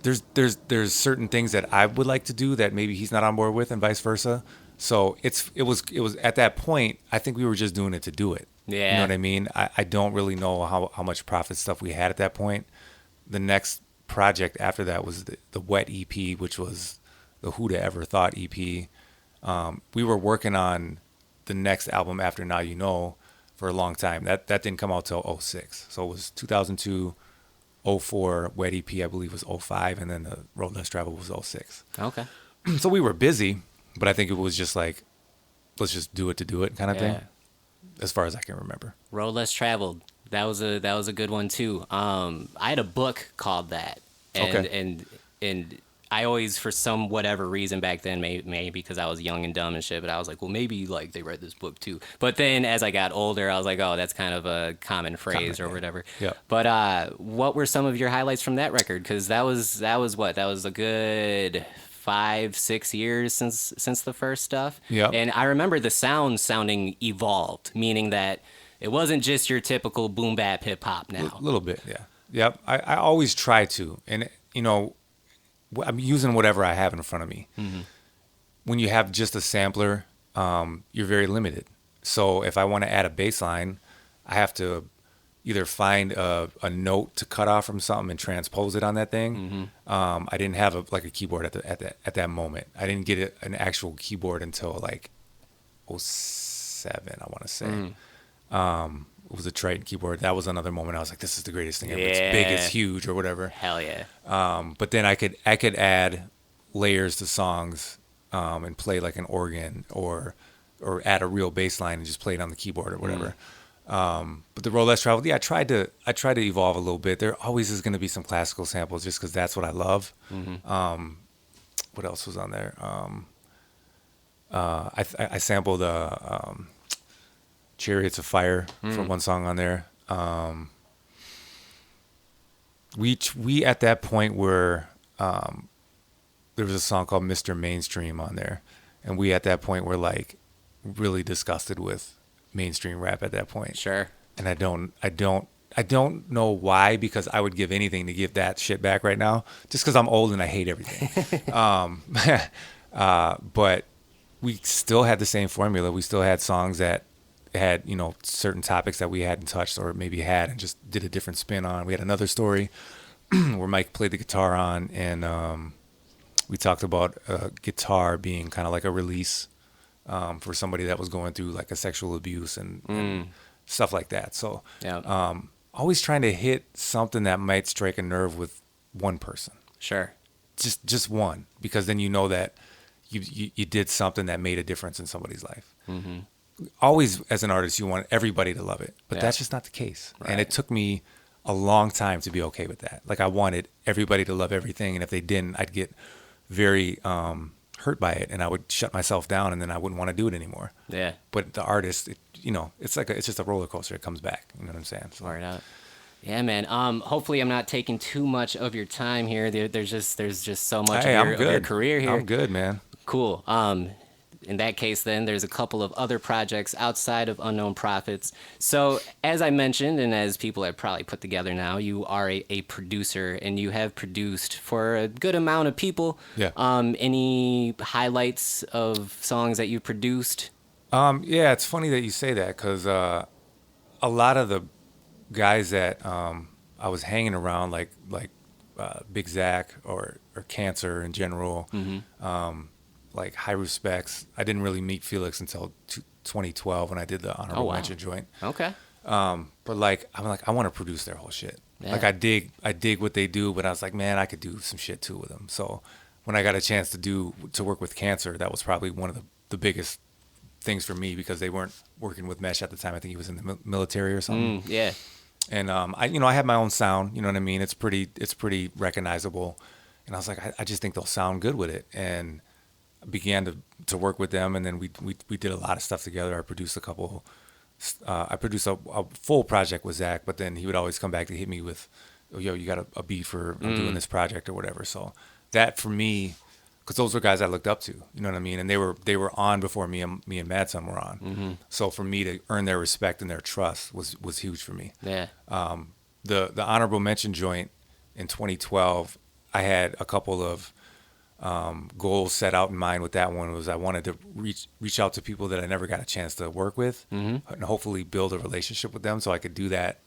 there's certain things that I would like to do that maybe he's not on board with and vice versa. So it was at that point, I think we were just doing it to do it. Yeah. You know what I mean? I don't really know how much profit stuff we had at that point. The next project after that was the Wet EP, which was the Who'da Ever Thought EP. We were working on the next album after Now You Know for a long time. That didn't come out till 2006. So it was 2002, 2004, Wet EP I believe was 2005, and then the Road Less Traveled was 2006. Okay. So we were busy, but I think it was just like, let's just do it to do it kind of thing, as far as I can remember. Road Less Traveled. That was a good one too. I had a book called that, and I always, for some whatever reason back then, maybe because I was young and dumb and shit, but I was like, well, maybe like they read this book too. But then as I got older, I was like, oh, that's kind of a common phrase or whatever. Yeah. But what were some of your highlights from that record? Because that was a good 5-6 years since the first stuff. Yeah. And I remember the sounding evolved, meaning that it wasn't just your typical boom bap hip hop now. A little bit, yeah. Yep. I always try to. And, you know, I'm using whatever I have in front of me. Mm-hmm. When you have just a sampler, you're very limited. So if I want to add a bass line, I have to either find a note to cut off from something and transpose it on that thing. Mm-hmm. I didn't have a keyboard at that moment. I didn't get an actual keyboard until like 2007, I want to say. Mm. It was a Triton keyboard. That was another moment I was like, this is the greatest thing ever. Yeah. It's big, it's huge, or whatever. Hell yeah. But then I could add layers to songs and play like an organ or add a real bass line and just play it on the keyboard or whatever. But the Road Less Traveled, yeah, I tried to evolve a little bit. There always is going to be some classical samples just because that's what I love. Mm-hmm. What else was on there? I sampled Chariots of Fire for one song on there. We at that point were there was a song called Mr. Mainstream on there, and we at that point were like really disgusted with mainstream rap at that point. Sure. And I don't know why, because I would give anything to give that shit back right now, just because I'm old and I hate everything. But we still had the same formula. We still had songs that had, you know, certain topics that we hadn't touched or maybe had and just did a different spin on. We had Another Story where Mike played the guitar on, and we talked about guitar being kind of like a release for somebody that was going through like a sexual abuse and stuff like that. So always trying to hit something that might strike a nerve with one person. Sure. Just one, because then you know that you did something that made a difference in somebody's life. Mm-hmm. Always, as an artist, you want everybody to love it, but that's just not the case. Right. And it took me a long time to be okay with that. Like, I wanted everybody to love everything, and if they didn't, I'd get very hurt by it, and I would shut myself down, and then I wouldn't want to do it anymore. Yeah. But the artist, it's just a roller coaster. It comes back. You know what I'm saying? So. Right out. Yeah, man. Hopefully, I'm not taking too much of your time here. There's just so much of your career here. I'm good, man. Cool. In that case, then, there's a couple of other projects outside of Unknown Prophets. So, as I mentioned, and as people have probably put together now, you are a producer, and you have produced for a good amount of people. Yeah. Any highlights of songs that you produced? Yeah, it's funny that you say that, because a lot of the guys that I was hanging around, like Big Zach or Cancer in general, like High Respects. I didn't really meet Felix until 2012 when I did the Honorable Mention joint. Okay. But like, I'm like, I want to produce their whole shit. Yeah. Like, I dig what they do, but I was like, man, I could do some shit too with them. So when I got a chance to work with Cancer, that was probably one of the biggest things for me, because they weren't working with Mesh at the time. I think he was in the military or something. Yeah. And I have my own sound. You know what I mean? It's pretty recognizable. And I was like, I just think they'll sound good with it. And began to work with them, and then we did a lot of stuff together. I produced a couple. I produced a full project with Zach, but then he would always come back to hit me with oh, yo, you got a beat for I'm doing this project or whatever. So that for me, because those were guys I looked up to, you know what I mean? And they were on before me and Madsen were on. Mm-hmm. So for me to earn their respect and their trust was huge for me. Yeah. The honorable mention joint in 2012, I had a couple of goals set out in mind with that one. Was I wanted to reach out to people that I never got a chance to work with, and hopefully build a relationship with them so I could do that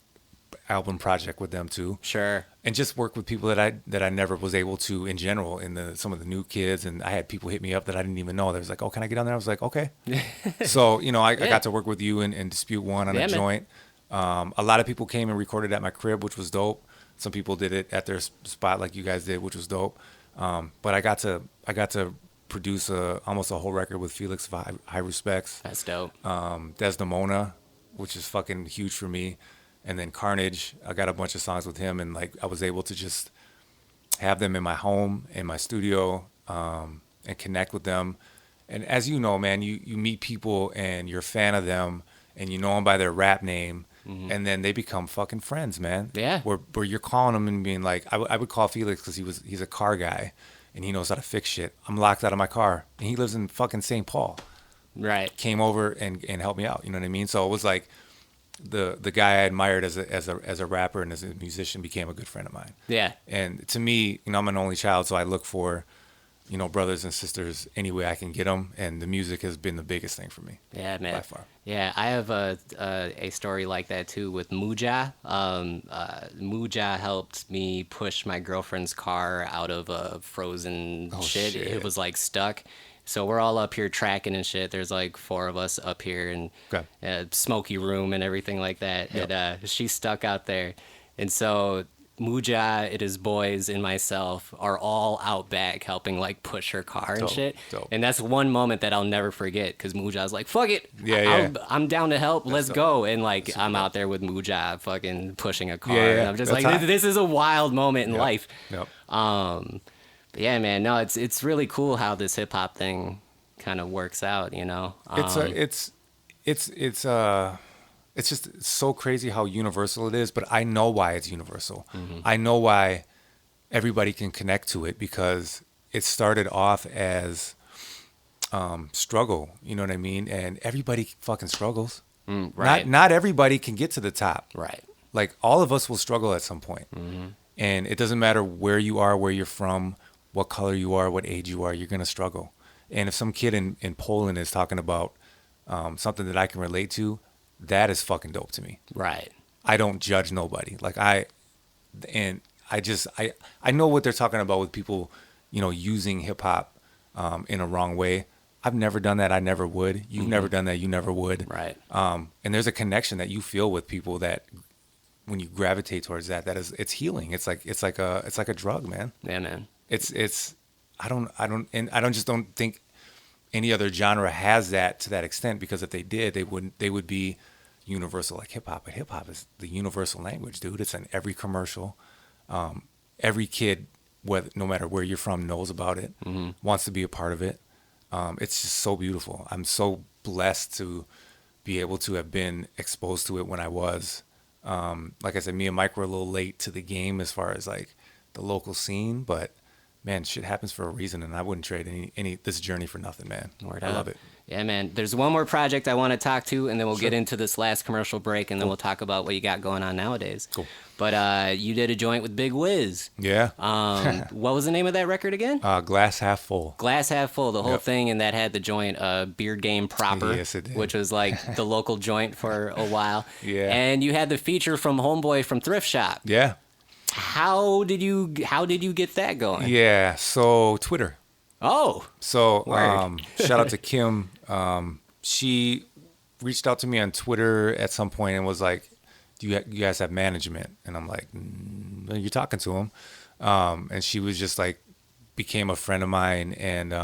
album project with them too. Sure. And just work with people that I never was able to in general, in some of the new kids. And I had people hit me up that I didn't even know. They was like, oh, can I get on there? I was like, okay. So, I got to work with you and Dispute One on a joint. A lot of people came and recorded at my crib, which was dope. Some people did it at their spot like you guys did, which was dope. But I got to produce almost a whole record with Felix of High Respects. That's dope. Desdemona, which is fucking huge for me. And then Carnage, I got a bunch of songs with him, and like I was able to just have them in my home, in my studio, and connect with them. And as you know, man, you meet people and you're a fan of them, and you know them by their rap name, and then they become fucking friends, man. Yeah. Where you're calling them and being like, I would call Felix because he's a car guy, and he knows how to fix shit. I'm locked out of my car, and he lives in fucking St. Paul. Right. Came over and helped me out. You know what I mean? So it was like, the guy I admired as a rapper and as a musician became a good friend of mine. Yeah. And to me, I'm an only child, so I look for, brothers and sisters any way I can get them, and the music has been the biggest thing for me. Yeah, man. By far. Yeah, I have a story like that too with Muja. Muja helped me push my girlfriend's car out of a frozen shit. It was like stuck. So we're all up here tracking and shit. There's like 4 of us up here and a smoky room and everything like that. Yep. And she's stuck out there. And so Muja and his boys and myself are all out back helping like push her car and shit. Dope. And that's one moment that I'll never forget because Muja's like, fuck it. I'm down to help. Let's go. And like I'm out there with Muja fucking pushing a car. And I'm just like, this is a wild moment in life. Yep. But yeah, man, no, it's really cool how this hip hop thing kind of works out, It's just so crazy how universal it is, but I know why it's universal. Mm-hmm. I know why everybody can connect to it because it started off as struggle, you know what I mean? And everybody fucking struggles. Right. Not everybody can get to the top. Right. Like all of us will struggle at some point. Mm-hmm. And it doesn't matter where you are, where you're from, what color you are, what age you are, you're going to struggle. And if some kid in Poland is talking about something that I can relate to, that is fucking dope to me. Right. I don't judge nobody. Like I know what they're talking about with people, using hip hop in a wrong way. I've never done that. I never would. You've never done that. You never would. Right. And there's a connection that you feel with people that when you gravitate towards it's healing. It's like a drug, man. Yeah, man. I don't think any other genre has that to that extent, because if they did, they would be universal like hip hop. But hip hop is the universal language, dude. It's in every commercial. Every kid, no matter where you're from, knows about it, wants to be a part of it. It's just so beautiful. I'm so blessed to be able to have been exposed to it when I was. Like I said, me and Mike were a little late to the game as far as like the local scene, but man, shit happens for a reason, and I wouldn't trade this journey for nothing, man. I love it. Yeah, man. There's one more project I want to talk to, and then we'll get into this last commercial break, and then we'll talk about what you got going on nowadays. Cool. But you did a joint with Big Wiz. Yeah. What was the name of that record again? Glass Half Full. Glass Half Full, the whole thing, and that had the joint Beard Game Proper, yes, it did. Which was like the local joint for a while. Yeah. And you had the feature from Homeboy from Thrift Shop. Yeah. How did you get that going? Yeah, so Twitter. Oh. So shout out to Kim. She reached out to me on Twitter at some point and was like, "Do you guys have management?" And I'm like, "You're talking to him." And she was just like, became a friend of mine, and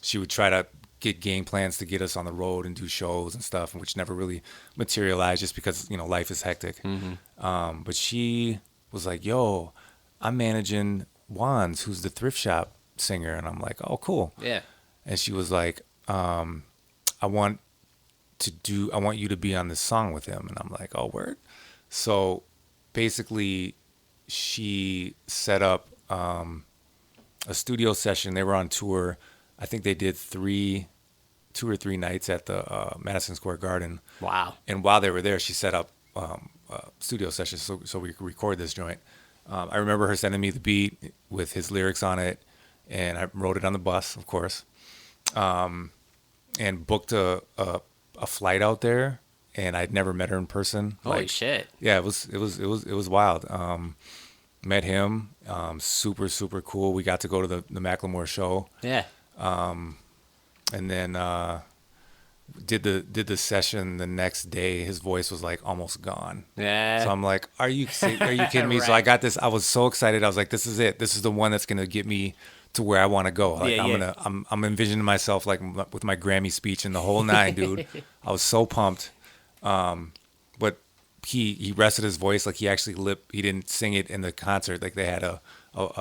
she would try to get game plans to get us on the road and do shows and stuff, which never really materialized just because life is hectic. Mm-hmm. But she was like, "Yo, I'm managing Wanz, who's the Thrift Shop singer." And I'm like, "Oh, cool." Yeah. And she was like, I want you to be on this song with him." And I'm like, "Oh, word." So basically she set up a studio session. They were on tour. I think they did 2 or 3 nights at the Madison Square Garden. Wow. And while they were there, she set up a studio session so we could record this joint. I remember her sending me the beat with his lyrics on it, and I wrote it on the bus, of course, and booked a flight out there. And I'd never met her in person. Holy shit! Yeah, it was wild. Met him, super cool. We got to go to the Macklemore show. Yeah. And then did the session the next day. His voice was like almost gone. Yeah. So I'm like, are you kidding me? Right. So I got this. I was so excited. I was like, this is it. This is the one that's gonna get me to where I want to go. Like I'm envisioning myself like with my Grammy speech and the whole 9, dude. I was so pumped. But he rested his voice. Like he actually he didn't sing it in the concert. Like they had a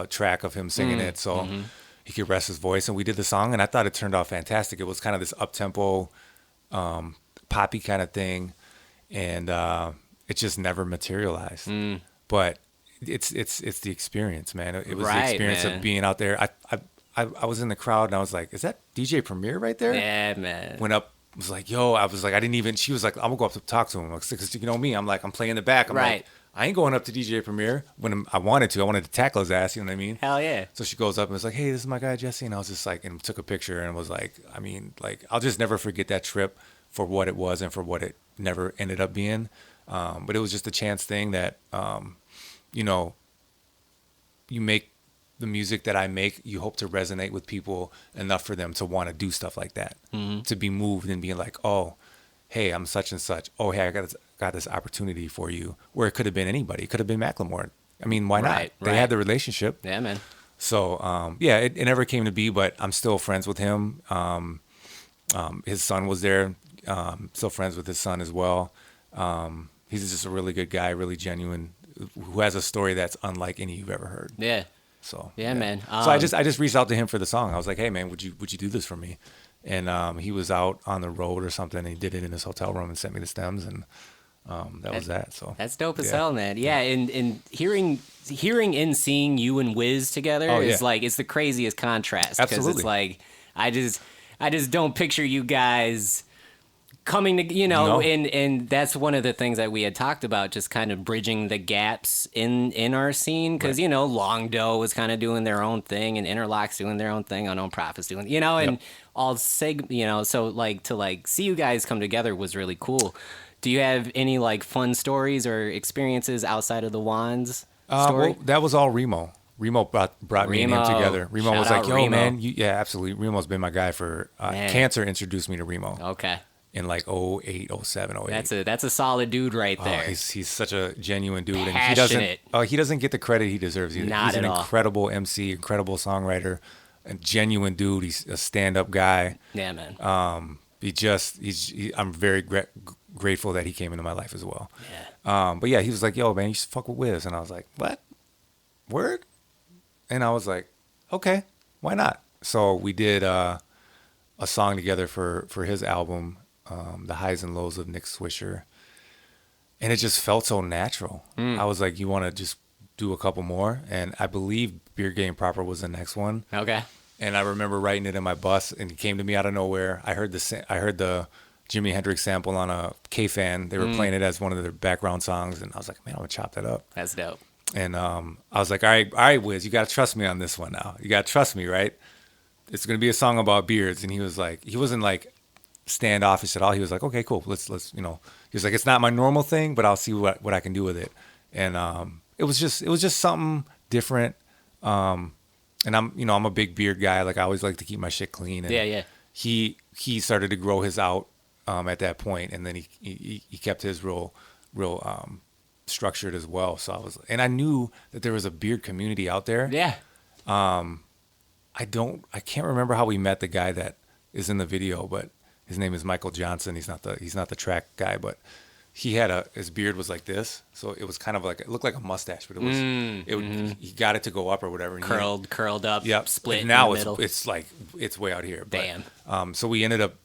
track of him singing it. So he could rest his voice. And we did the song, and I thought it turned out fantastic. It was kind of this up-tempo, poppy kind of thing. And, it just never materialized. But it's the experience, man. It was the experience of being out there. I was in the crowd, and I was like, is that DJ Premier right there? Yeah, man. Went up. Was like, yo, I was like, I didn't even, she was like, I'm gonna go up to talk to him. Because you know me, I'm like, I'm playing the back. I'm like, I ain't going up to DJ Premier when I wanted to tackle his ass, you know what I mean? Hell yeah. So she goes up and was like, hey, this is my guy, Jesse. And I was just like, and took a picture and was like, I mean, like, I'll just never forget that trip for what it was and for what it never ended up being. But it was just a chance thing that, you know, you make the music that I make, you hope to resonate with people enough for them to want to do stuff like that, to be moved and being like, oh, hey, I'm such and such. Oh, hey, I got this opportunity for you. Where it could have been anybody. It could have been Macklemore. I mean, why not? They had the relationship. Yeah, man. So, yeah, it never came to be, but I'm still friends with him. His son was there. Still friends with his son as well. He's just a really good guy, really genuine, who has a story that's unlike any you've ever heard. Yeah. So yeah, man. So I just reached out to him for the song. I was like, hey man, would you do this for me? And he was out on the road or something, and he did it in his hotel room and sent me the stems, and that was that. So that's dope as hell, man. Yeah, and hearing and seeing you and Wiz together is like, it's the craziest contrast. Absolutely. Because it's like I just don't picture you guys coming to, you know, and that's one of the things that we had talked about, just kind of bridging the gaps in our scene, because you know, Long Doe was kind of doing their own thing, and Interlock's doing their own thing, Unknown Prophets doing, you know, and all you know, so like to like see you guys come together was really cool. Do you have any like fun stories or experiences outside of the Wanz story? Well, that was all Remo. Remo brought me and him together. Remo was like, yo, man, absolutely. Remo's been my guy for Cancer introduced me to Remo. Okay. In like 08, 07, 08. That's a solid dude right there. Oh, he's such a genuine dude. Passionate. And he doesn't get the credit he deher's either. Not he's at an all. incredible MC, incredible songwriter, a genuine dude. He's a stand-up guy. Yeah, man. I'm very grateful that he came into my life as well. Yeah. But yeah, he was like, yo, man, you should fuck with Wiz. And I was like, what? Word? And I was like, okay, why not? So we did a song together for his album, The Highs and Lows of Nick Swisher. And it just felt so natural. I was like, you want to just do a couple more? And I believe Beer Game Proper was the next one. Okay. And I remember writing it in my bus, and it came to me out of nowhere. I heard the Jimi Hendrix sample on a K-Fan. They were playing it as one of their background songs, and I was like, man, I'm going to chop that up. That's dope. And I was like, all right, Wiz, you got to trust me on this one now. You got to trust me, right? It's going to be a song about beards. And he was like, he wasn't like standoffish at all. He was like, okay, cool. Let's, you know, he was like, it's not my normal thing, but I'll see what I can do with it. And it was just something different. And I'm a big beard guy. Like I always like to keep my shit clean. And yeah. He started to grow his out at that point, and then he kept his real structured as well. So I knew that there was a beard community out there. Yeah. I can't remember how we met the guy that is in the video, but his name is Michael Johnson. He's not the track guy, but he had his beard was like this, so it was kind of like, it looked like a mustache, but it was he got it to go up or whatever. And curled up, split. And now in the middle. it's like it's way out here. Damn. But, so we ended up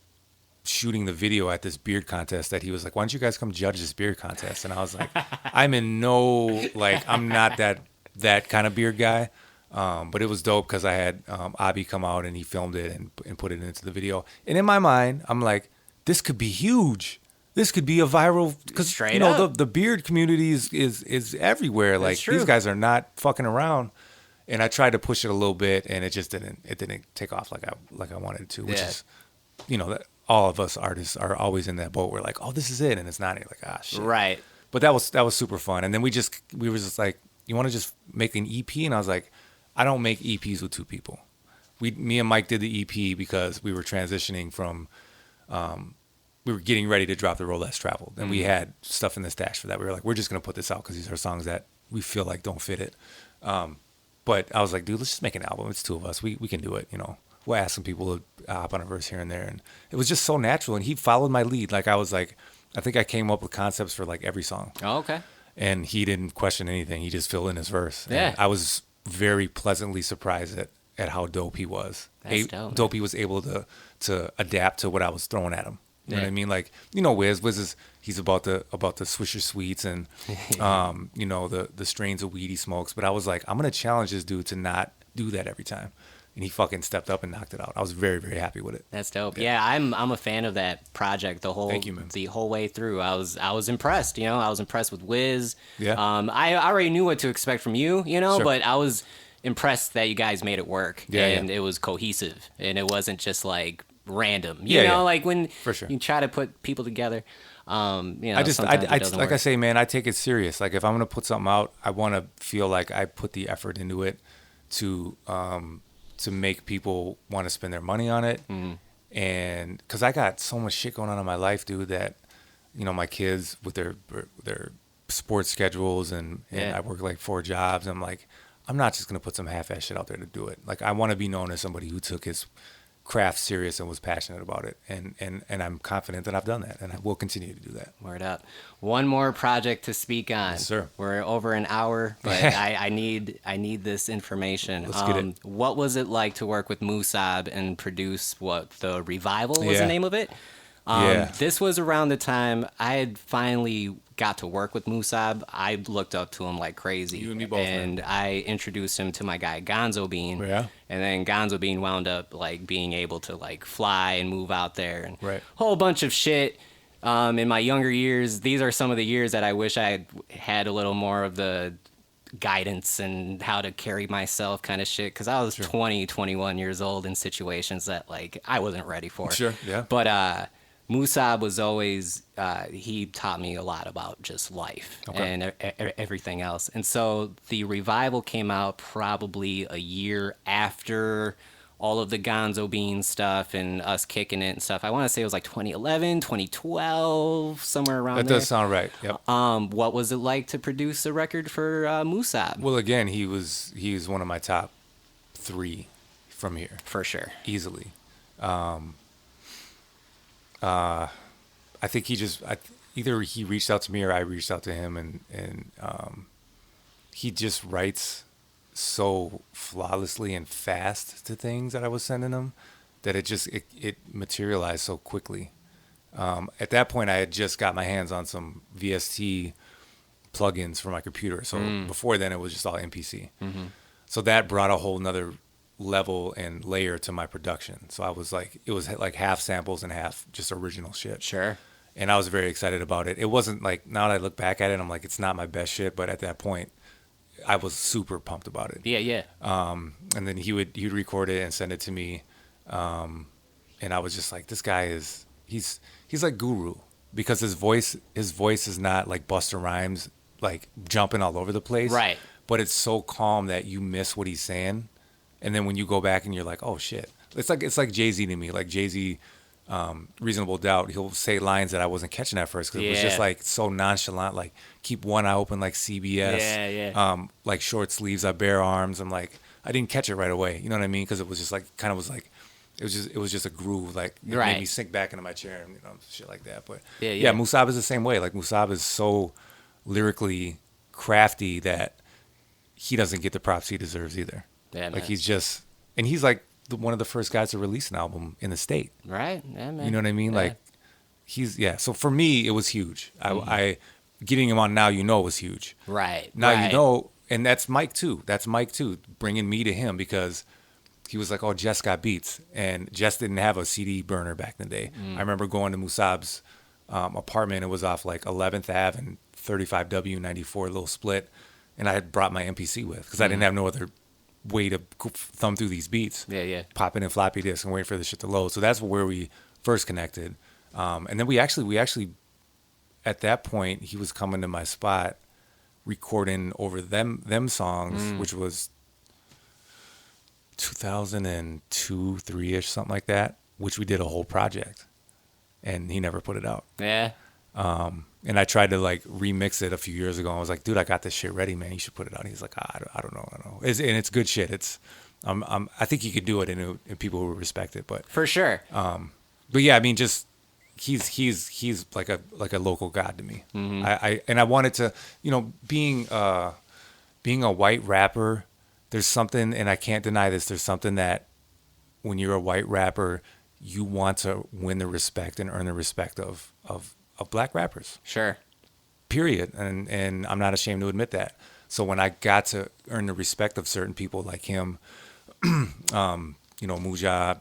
shooting the video at this beard contest that he was like, why don't you guys come judge this beard contest? And I was like, I'm not that that kind of beard guy. But it was dope because I had Abi come out and he filmed it and put it into the video. And in my mind, I'm like, this could be huge. This could be a viral, because you know the beard community is everywhere. Like these guys are not fucking around. And I tried to push it a little bit, and it just didn't take off like I wanted it to. Which is, you know, that all of us artists are always in that boat. We're like, oh, this is it, and it's not. And you're like, ah, shit. Right. But that was super fun. And then we were just like, you want to just make an EP? And I was like, I don't make EPs with two people. Me and Mike did the EP because we were transitioning from, we were getting ready to drop the Roll Less Traveled. And we had stuff in the stash for that. We were like, we're just going to put this out because these are songs that we feel like don't fit it. But I was like, dude, let's just make an album. It's two of us. We can do it, you know. We'll ask some people to hop on a verse here and there. And it was just so natural. And he followed my lead. Like I was like, I think I came up with concepts for like every song. Oh, okay. And he didn't question anything. He just filled in his verse. Yeah. And I was very pleasantly surprised at how dope he was. That's dope. Dope he was able to adapt to what I was throwing at him. You know what I mean? Like, you know, Wiz is he's about the Swisher Sweets and you know, the strains of weed he smokes. But I was like, I'm gonna challenge this dude to not do that every time. And he fucking stepped up and knocked it out. I was very, very happy with it. That's dope. Yeah, I'm a fan of that project the whole way through. I was impressed, you know. I was impressed with Wiz. Yeah. I already knew what to expect from you, you know, but I was impressed that you guys made it work. And it was cohesive and it wasn't just like random. You know, like when you try to put people together. You know, I like I say, man, I take it serious. Like if I'm gonna put something out, I want to feel like I put the effort into it to make people want to spend their money on it. And because I got so much shit going on in my life, dude, that, you know, my kids with their sports schedules and I work like 4 jobs. I'm like, I'm not just gonna put some half-ass shit out there to do it. Like I want to be known as somebody who took his craft serious and was passionate about it, and I'm confident that I've done that, and I will continue to do that. Word up. One more project to speak on. Yes, sir. We're over an hour, but I need this information. Let's get it. What was it like to work with Musab and produce the Revival was the name of it? This was around the time I had finally got to work with Musab. I looked up to him like crazy. You and me both. And I introduced him to my guy Gonzo Bean. Yeah. And then Gonzo Bean wound up like being able to like fly and move out there and whole bunch of shit. In my younger years, these are some of the years that I wish I had a little more of the guidance and how to carry myself kind of shit, because I was 20, 21 years old in situations that like I wasn't ready for. But Musab was always, he taught me a lot about just life and everything else. And so the Revival came out probably a year after all of the Gonzo Bean stuff and us kicking it and stuff. I want to say it was like 2011, 2012, somewhere around there. That does sound right, yep. What was it like to produce a record for Musab? Well, again, he was one of my top 3 from here. For sure. Easily. I think he just either he reached out to me or I reached out to him, and he just writes so flawlessly and fast to things that I was sending him that it materialized so quickly. At that point, I had just got my hands on some VST plugins for my computer, so before then it was just all MPC. So that brought a whole nother level and layer to my production. So I was like, it was like half samples and half just original shit. Sure. And I was very excited about it. It wasn't like, now that I look back at it, I'm like, it's not my best shit, but at that point I was super pumped about it. Yeah. And then he'd record it and send it to me. And I was just like, this guy he's like Guru, because his voice is not like Busta Rhymes, like jumping all over the place. Right. But it's so calm that you miss what he's saying. And then when you go back and you're like, oh shit, it's like Jay-Z to me. Like Jay-Z, Reasonable Doubt, he'll say lines that I wasn't catching at first because it was just like so nonchalant. Like keep one eye open like CBS. Like short sleeves, I bare arms. I'm like, I didn't catch it right away. You know what I mean? Because it was just like it was just a groove. Like it made me sink back into my chair and shit like that. But yeah, Musab is the same way. Like Musab is so lyrically crafty that he doesn't get the props he deserves either. Yeah, like man. He's like one of the first guys to release an album in the state. Right. Yeah, man. You know what I mean? Yeah. Like so for me it was huge. I getting him on Now You Know was huge. Right. Now You Know, and that's Mike too. That's Mike too, bringing me to him because he was like, "Oh, Jess got beats," and Jess didn't have a CD burner back in the day. I remember going to Musab's apartment. It was off like 11th Ave and 35W 94, little split, and I had brought my MPC with because I didn't have no other way to thumb through these beats. Yeah. Popping in floppy disk and waiting for the shit to load. So that's where we first connected. And then we actually, at that point, he was coming to my spot, recording over them songs, which was 2002, 3-ish, something like that, which we did a whole project, and he never put it out. Yeah. And I tried to like remix it a few years ago. I was like, dude, I got this shit ready, man. You should put it out. He's like, I don't know. And it's good shit. It's, I think he could do it, and people would respect it. But For sure. but yeah, I mean, just he's like a local god to me. I wanted to, being a white rapper, there's something, and I can't deny this. There's something that when you're a white rapper, you want to win the respect and earn the respect of black rappers. Sure. Period. And I'm not ashamed to admit that. So when I got to earn the respect of certain people like him, Musab,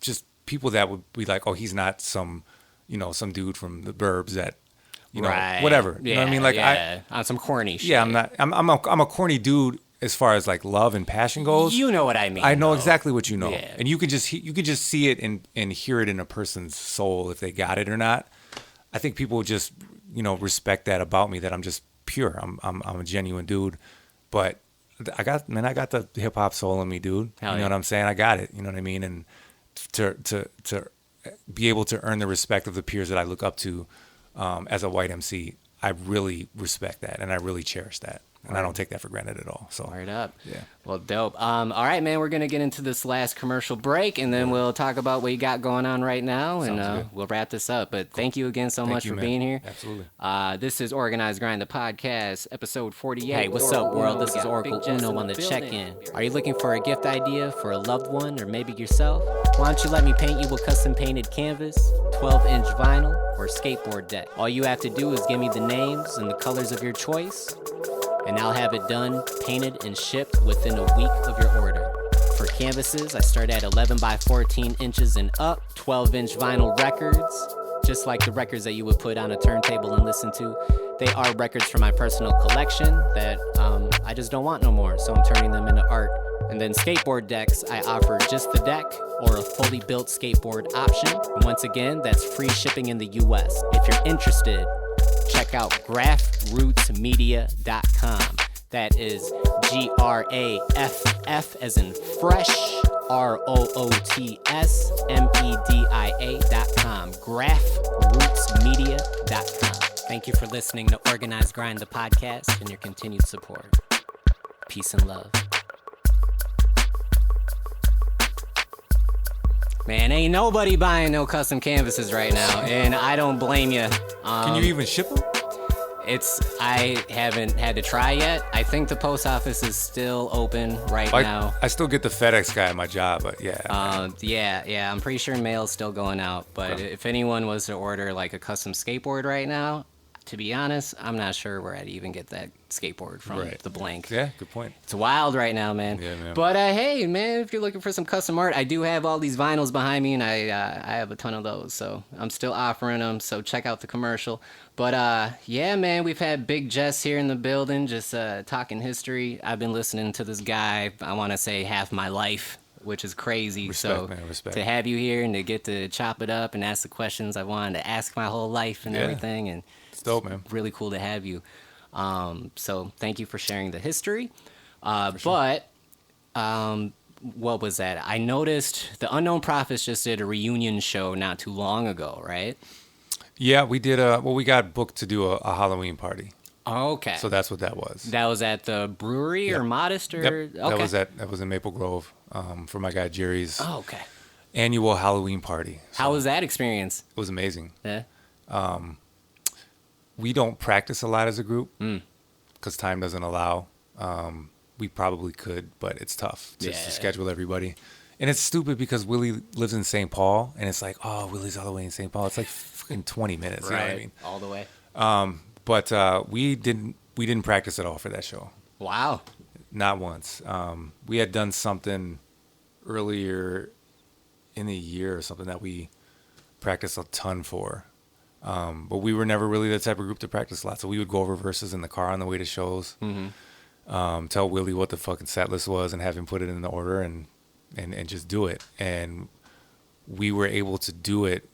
just people that would be like, oh, he's not some dude from the burbs that, Right. whatever. You know what I mean? Like on some corny shit. yeah, I'm a corny dude as far as like love and passion goes. You know what I mean. I know though. exactly what you know. Yeah. And you can just see it and hear it in a person's soul if they got it or not. I think people just, respect that about me, that I'm just pure. I'm a genuine dude. But I got the hip hop soul in me, dude. Hell you know yeah. what I'm saying? I got it. You know what I mean? And to be able to earn the respect of the peers that I look up to as a white MC, I really respect that and I really cherish that. And I don't take that for granted at all. So Word up. Yeah. Well, dope. All right, man. We're gonna get into this last commercial break, and then we'll talk about what you got going on right now, and Sounds good. we'll wrap this up. But thank you again so Thank much you, for man. being here. Absolutely. This is Organized Grind, the podcast, episode 48. Hey, what's up, world? This is Oracle Big Jess Uno in on the building. check-in. Are you looking for a gift idea for a loved one or maybe yourself? Why don't you let me paint you a custom-painted canvas, 12-inch vinyl, or skateboard deck? All you have to do is give me the names and the colors of your choice, and I'll have it done, painted, and shipped within a week of your order. For canvases, I start at 11 by 14 inches and up, 12-inch vinyl records, just like the records that you would put on a turntable and listen to. They are records from my personal collection that I just don't want no more, so I'm turning them into art. And then skateboard decks, I offer just the deck or a fully built skateboard option. And once again, that's free shipping in the US. If you're interested, check out graffrootsmedia.com. That is GRAFF as in fresh, ROOTSMEDIA.com. Graffrootsmedia.com. Thank you for listening to Organized Grind, the podcast, and your continued support. Peace and love. Man, ain't nobody buying no custom canvases right now, and I don't blame you. Can you even ship them? I haven't had to try yet. I think the post office is still open right now. I still get the FedEx guy at my job, but yeah. Yeah, I'm pretty sure mail's still going out. But Okay. if anyone was to order like a custom skateboard right now, to be honest, I'm not sure where I'd even get that skateboard from. Right. The blank. Yeah, good point. It's wild right now, man. Yeah, man. But hey, man, if you're looking for some custom art, I do have all these vinyls behind me, and I have a ton of those. So I'm still offering them. So check out the commercial. But yeah, man, we've had Big Jess here in the building, just talking history. I've been listening to this guy, I want to say half my life, which is crazy. Respect, so man, respect. to have you here and to get to chop it up and ask the questions I wanted to ask my whole life and Yeah. everything, and It's dope, man. really cool to have you. So thank you for sharing the history. But what was that? I noticed the Unknown Prophets just did a reunion show not too long ago, right? Yeah, we did we got booked to do a Halloween party. Okay. So that's what that was. That was at the brewery or Modest or Yep. okay. That was in Maple Grove for my guy Jerry's Oh, okay. annual Halloween party. So How was that experience? it was amazing. Yeah. We don't practice a lot as a group Mm. because time doesn't allow. We probably could, but it's tough to Yeah. schedule everybody. And it's stupid because Willie lives in St. Paul, and it's like, oh, Willie's all the way in St. Paul. It's like fucking 20 minutes. You know what I mean? All the way. But we didn't practice at all for that show. Wow. Not once. We had done something earlier in the year or something that we practiced a ton for. But we were never really the type of group to practice a lot. So we would go over verses in the car on the way to shows, tell Willie what the fucking set list was and have him put it in the order and just do it. And we were able to do it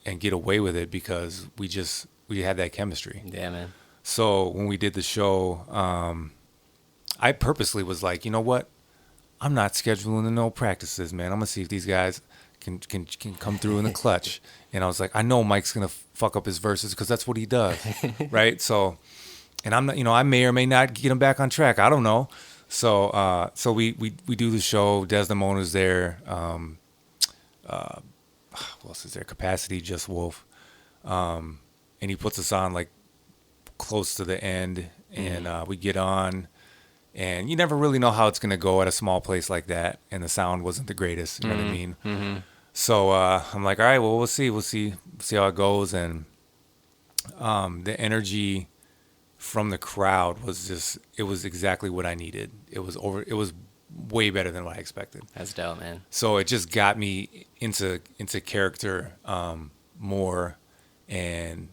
and get away with it because we had that chemistry. Yeah, man. So when we did the show, I purposely was like, you know what? I'm not scheduling no practices, man. I'm gonna see if these guys can come through in the clutch. And I was like, I know Mike's gonna fuck up his verses because that's what he does, right? So, and I'm not, I may or may not get him back on track. I don't know. So, we do the show. Desdemona's there. Who else is there? Capacity, Just Wolf. And he puts us on like close to the end, and we get on. And you never really know how it's going to go at a small place like that. And the sound wasn't the greatest. You know what I mean? Mm-hmm. So I'm like, all right, well, we'll see. We'll see how it goes. And the energy from the crowd was it was exactly what I needed. It was way better than what I expected. That's dope, man. So it just got me into character more. And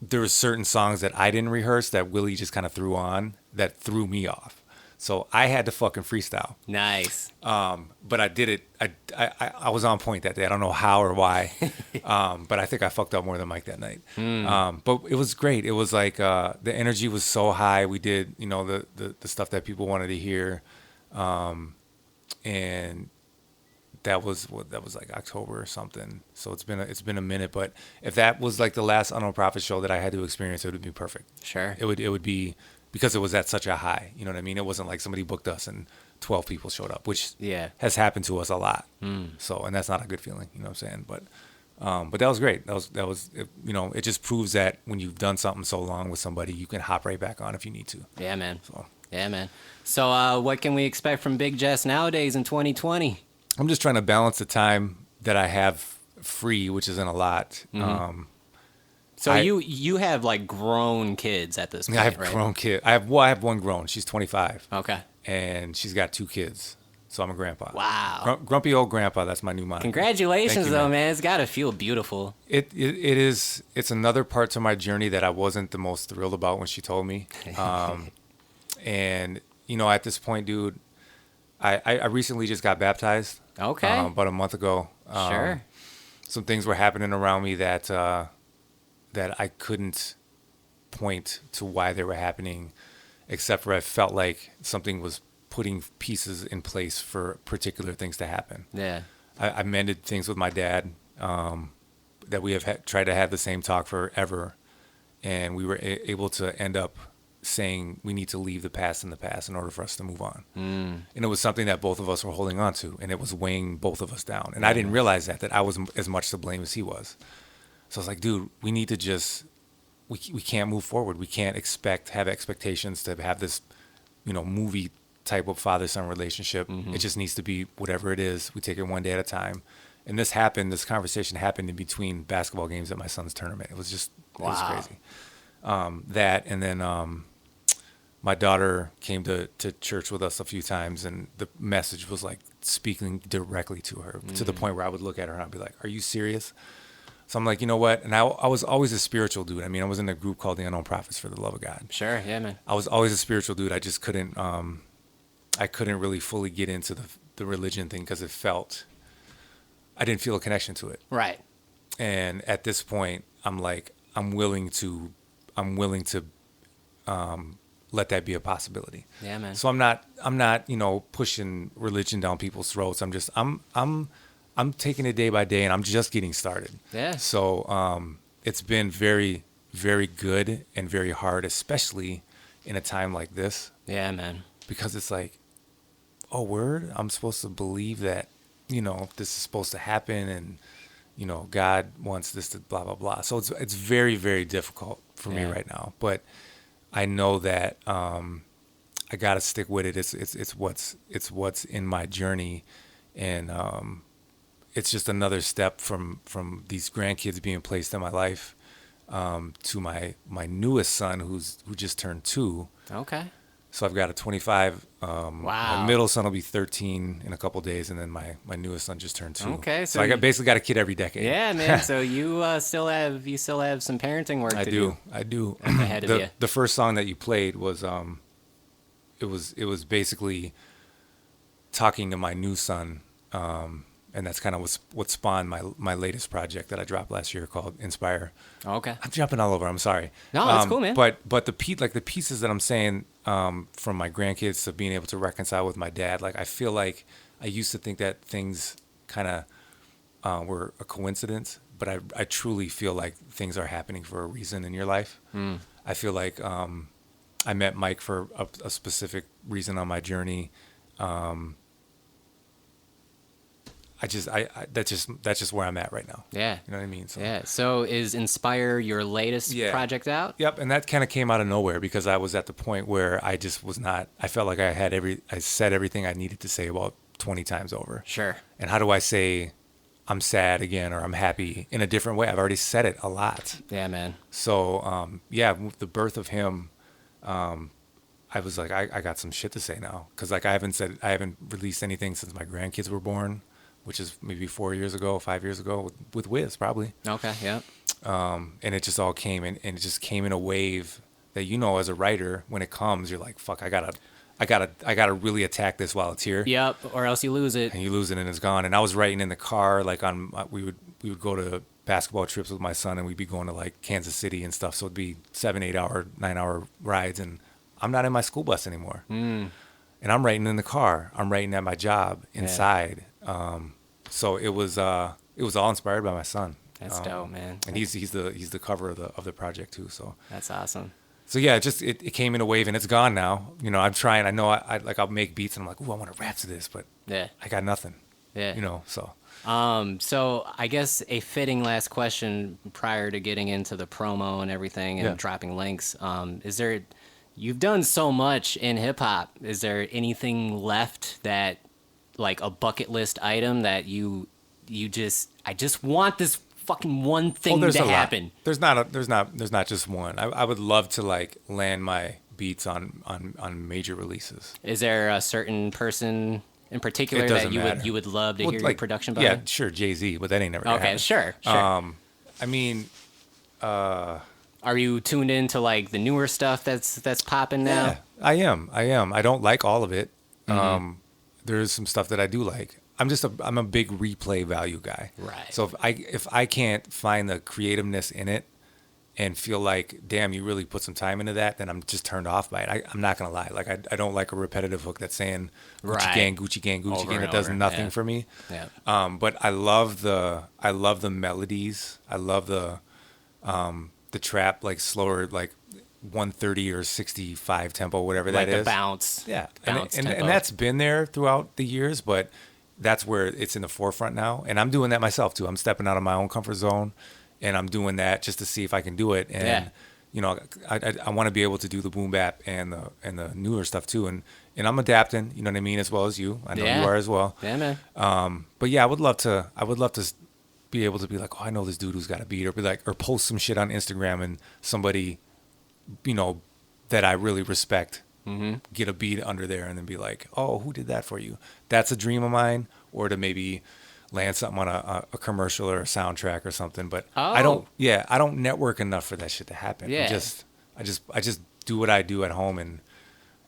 there were certain songs that I didn't rehearse that Willie just kind of threw on that threw me off. So I had to fucking freestyle. Nice. But I did it. I was on point that day. I don't know how or why. But I think I fucked up more than Mike that night. But it was great. It was like the energy was so high. We did, the stuff that people wanted to hear. And that was like October or something. So it's been a minute. But if that was like the last Unknown Prophet show that I had to experience, it would be perfect. Sure. It would be because it was at such a high. You know what I mean? It wasn't like somebody booked us and 12 people showed up, which has happened to us a lot. So, and that's not a good feeling. You know what I'm saying? But that was great. That was it just proves that when you've done something so long with somebody, you can hop right back on if you need to. Yeah, man. So. Yeah, man. So what can we expect from Big Jess nowadays in 2020? I'm just trying to balance the time that I have free, which isn't a lot. So you have like grown kids at this point, I have right? grown kids. I have one grown. She's 25. Okay. And she's got 2 kids. So I'm a grandpa. Wow. Grumpy old grandpa. That's my new moniker. Congratulations, though, man. It's got to feel beautiful. It is. It's another part to my journey that I wasn't the most thrilled about when she told me. And at this point, dude, I recently just got baptized. Okay. About a month ago. Sure. Some things were happening around me that I couldn't point to why they were happening, except for I felt like something was putting pieces in place for particular things to happen. Yeah. I mended things with my dad that we have tried to have the same talk forever, and we were able to end up saying we need to leave the past in the past in order for us to move on. And it was something that both of us were holding on to, and it was weighing both of us down. And I didn't realize that I was as much to blame as he was. So I was like, dude, we need to just, we can't move forward. We can't have expectations to have this, movie type of father-son relationship. It just needs to be whatever it is. We take it one day at a time. And this conversation happened in between basketball games at my son's tournament. It was just, It was crazy. That, and then my daughter came to church with us a few times, and the message was like speaking directly to her to the point where I would look at her and I'd be like, are you serious? So I'm like, you know what? And I was always a spiritual dude. I mean, I was in a group called the Unknown Prophets for the Love of God. Sure, yeah, man. I was always a spiritual dude. I just couldn't, I couldn't really fully get into the religion thing because I didn't feel a connection to it. Right. And at this point, I'm like, I'm willing to let that be a possibility. Yeah, man. So I'm not, pushing religion down people's throats. I'm taking it day by day, and I'm just getting started. Yeah. So it's been very, very good and very hard, especially in a time like this. Yeah, man. Because it's like, oh, word? I'm supposed to believe that, this is supposed to happen, and, God wants this to blah, blah, blah. So it's very, very difficult for me right now. But I know that I got to stick with it. It's what's in my journey, and it's just another step from these grandkids being placed in my life to my newest son who just turned 2. Okay. So I've got a 25. Wow. My middle son will be 13 in a couple days, and then my newest son just turned 2. Okay, so I basically got a kid every decade. Yeah, man. So you still have some parenting work to do. I do. Ahead of you. The first song that you played was it was basically talking to my new son, and that's kind of what spawned my latest project that I dropped last year called Inspire. Okay. I'm jumping all over. I'm sorry. No, that's cool, man. But the pieces that I'm saying from my grandkids to being able to reconcile with my dad, like I feel like I used to think that things kind of were a coincidence, but I truly feel like things are happening for a reason in your life. I feel like I met Mike for a specific reason on my journey. That's just where I'm at right now. Yeah. You know what I mean? So, yeah. So is Inspire your latest project out? Yep. And that kind of came out of nowhere because I was at the point where I just was not, I felt like I said everything I needed to say about 20 times over. Sure. And how do I say I'm sad again or I'm happy in a different way? I've already said it a lot. Yeah, man. So, with the birth of him, I was like, I got some shit to say now. Cause like I haven't released anything since my grandkids were born, which is maybe 5 years ago with Wiz probably. Okay, yeah. And it just all came and it just came in a wave that, as a writer, when it comes, you're like, fuck, I gotta really attack this while it's here. Yep, or else you lose it. And you lose it and it's gone. And I was writing in the car, like we would go to basketball trips with my son and we'd be going to like Kansas City and stuff. So it'd be 7, 8 hour, 9 hour rides. And I'm not in my school bus anymore. And I'm writing in the car. I'm writing at my job inside. Yeah. So it was all inspired by my son. That's dope, man. And he's the cover of the project too. So that's awesome. So yeah, it came in a wave and it's gone now. I'm trying. I know I'll make beats and I'm like, ooh, I want to rap to this, but I got nothing. Yeah. So. So I guess a fitting last question prior to getting into the promo and everything and dropping links. You've done so much in hip hop. Is there anything left that, like a bucket list item that I just want this fucking one thing to happen? There's not just one. I would love to like land my beats on major releases. Is there a certain person in particular that you would love to hear your production by? Yeah, sure, Jay-Z, but that ain't never gonna happen. Sure. I mean, are you tuned into like the newer stuff that's popping now? Yeah, I am. I don't like all of it. There's some stuff that I do like. I'm a big replay value guy. Right. So if I can't find the creativeness in it and feel like, damn, you really put some time into that, then I'm just turned off by it. I'm not gonna lie. Like I don't like a repetitive hook that's saying Gucci gang, Gucci gang, Gucci gang. It does nothing for me. Yeah. But I love the melodies. I love the trap, like slower, like 130 or 65 tempo, whatever like that is. Like the bounce. Yeah. Bounce and that's been there throughout the years, but that's where it's in the forefront now. And I'm doing that myself too. I'm stepping out of my own comfort zone and I'm doing that just to see if I can do it. And, I want to be able to do the boom bap and the newer stuff too. And I'm adapting, you know what I mean? As well as you. I know you are as well. Yeah, man. But yeah, I would love to be able to be like, oh, I know this dude who's got a beat, or be like, or post some shit on Instagram and somebody, that I really respect, get a beat under there and then be like, oh, who did that for you? That's a dream of mine. Or to maybe land something on a commercial or a soundtrack or something. But I don't network enough for that shit to happen. Yeah. I just do what I do at home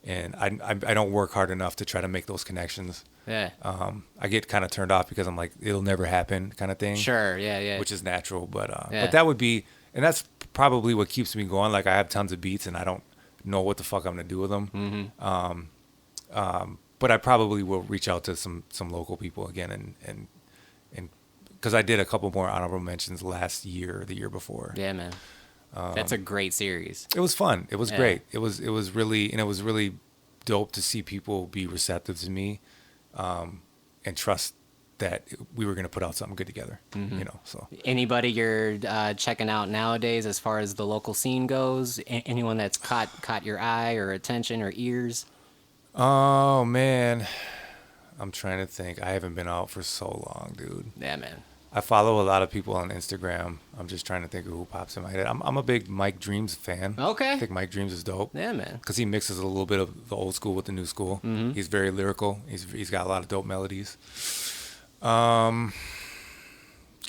and I don't work hard enough to try to make those connections. Yeah. I get kind of turned off because I'm like, it'll never happen kind of thing. Sure. Yeah. Which is natural. But that would be, and that's probably what keeps me going. Like I have tons of beats and I don't know what the fuck I'm going to do with them. But I probably will reach out to some local people again and because I did a couple more honorable mentions last year or the year before. Yeah, man. That's a great series. It was fun. It was great. It was really dope to see people be receptive to me and trust that we were going to put out something good together. So anybody you're checking out nowadays as far as the local scene goes? Anyone that's caught your eye or attention or ears? Oh man, I'm trying to think. I haven't been out for so long, dude. Yeah, man. I follow a lot of people on Instagram. I'm just trying to think of who pops in my head. I'm a big Mike Dreams fan. Okay. I think Mike Dreams is dope. Yeah, man. Because he mixes a little bit of the old school with the new school. Mm-hmm. He's very lyrical. He's got a lot of dope melodies. Can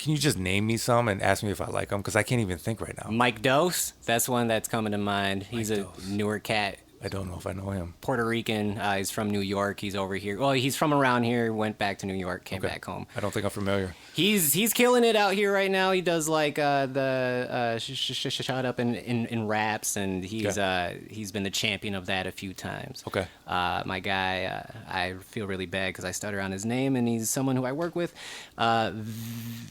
you just name me some and ask me if I like them? Because I can't even think right now. Mike Dose, that's one that's coming to mind. He's a newer cat. I don't know if I know him. Puerto Rican. He's from New York. He's over here. Well, he's from around here. Went back to New York. Came back home. I don't think I'm familiar. He's killing it out here right now. He does like the shut up in raps, and he's been the champion of that a few times. Okay. My guy, I feel really bad because I stutter on his name, and he's someone who I work with.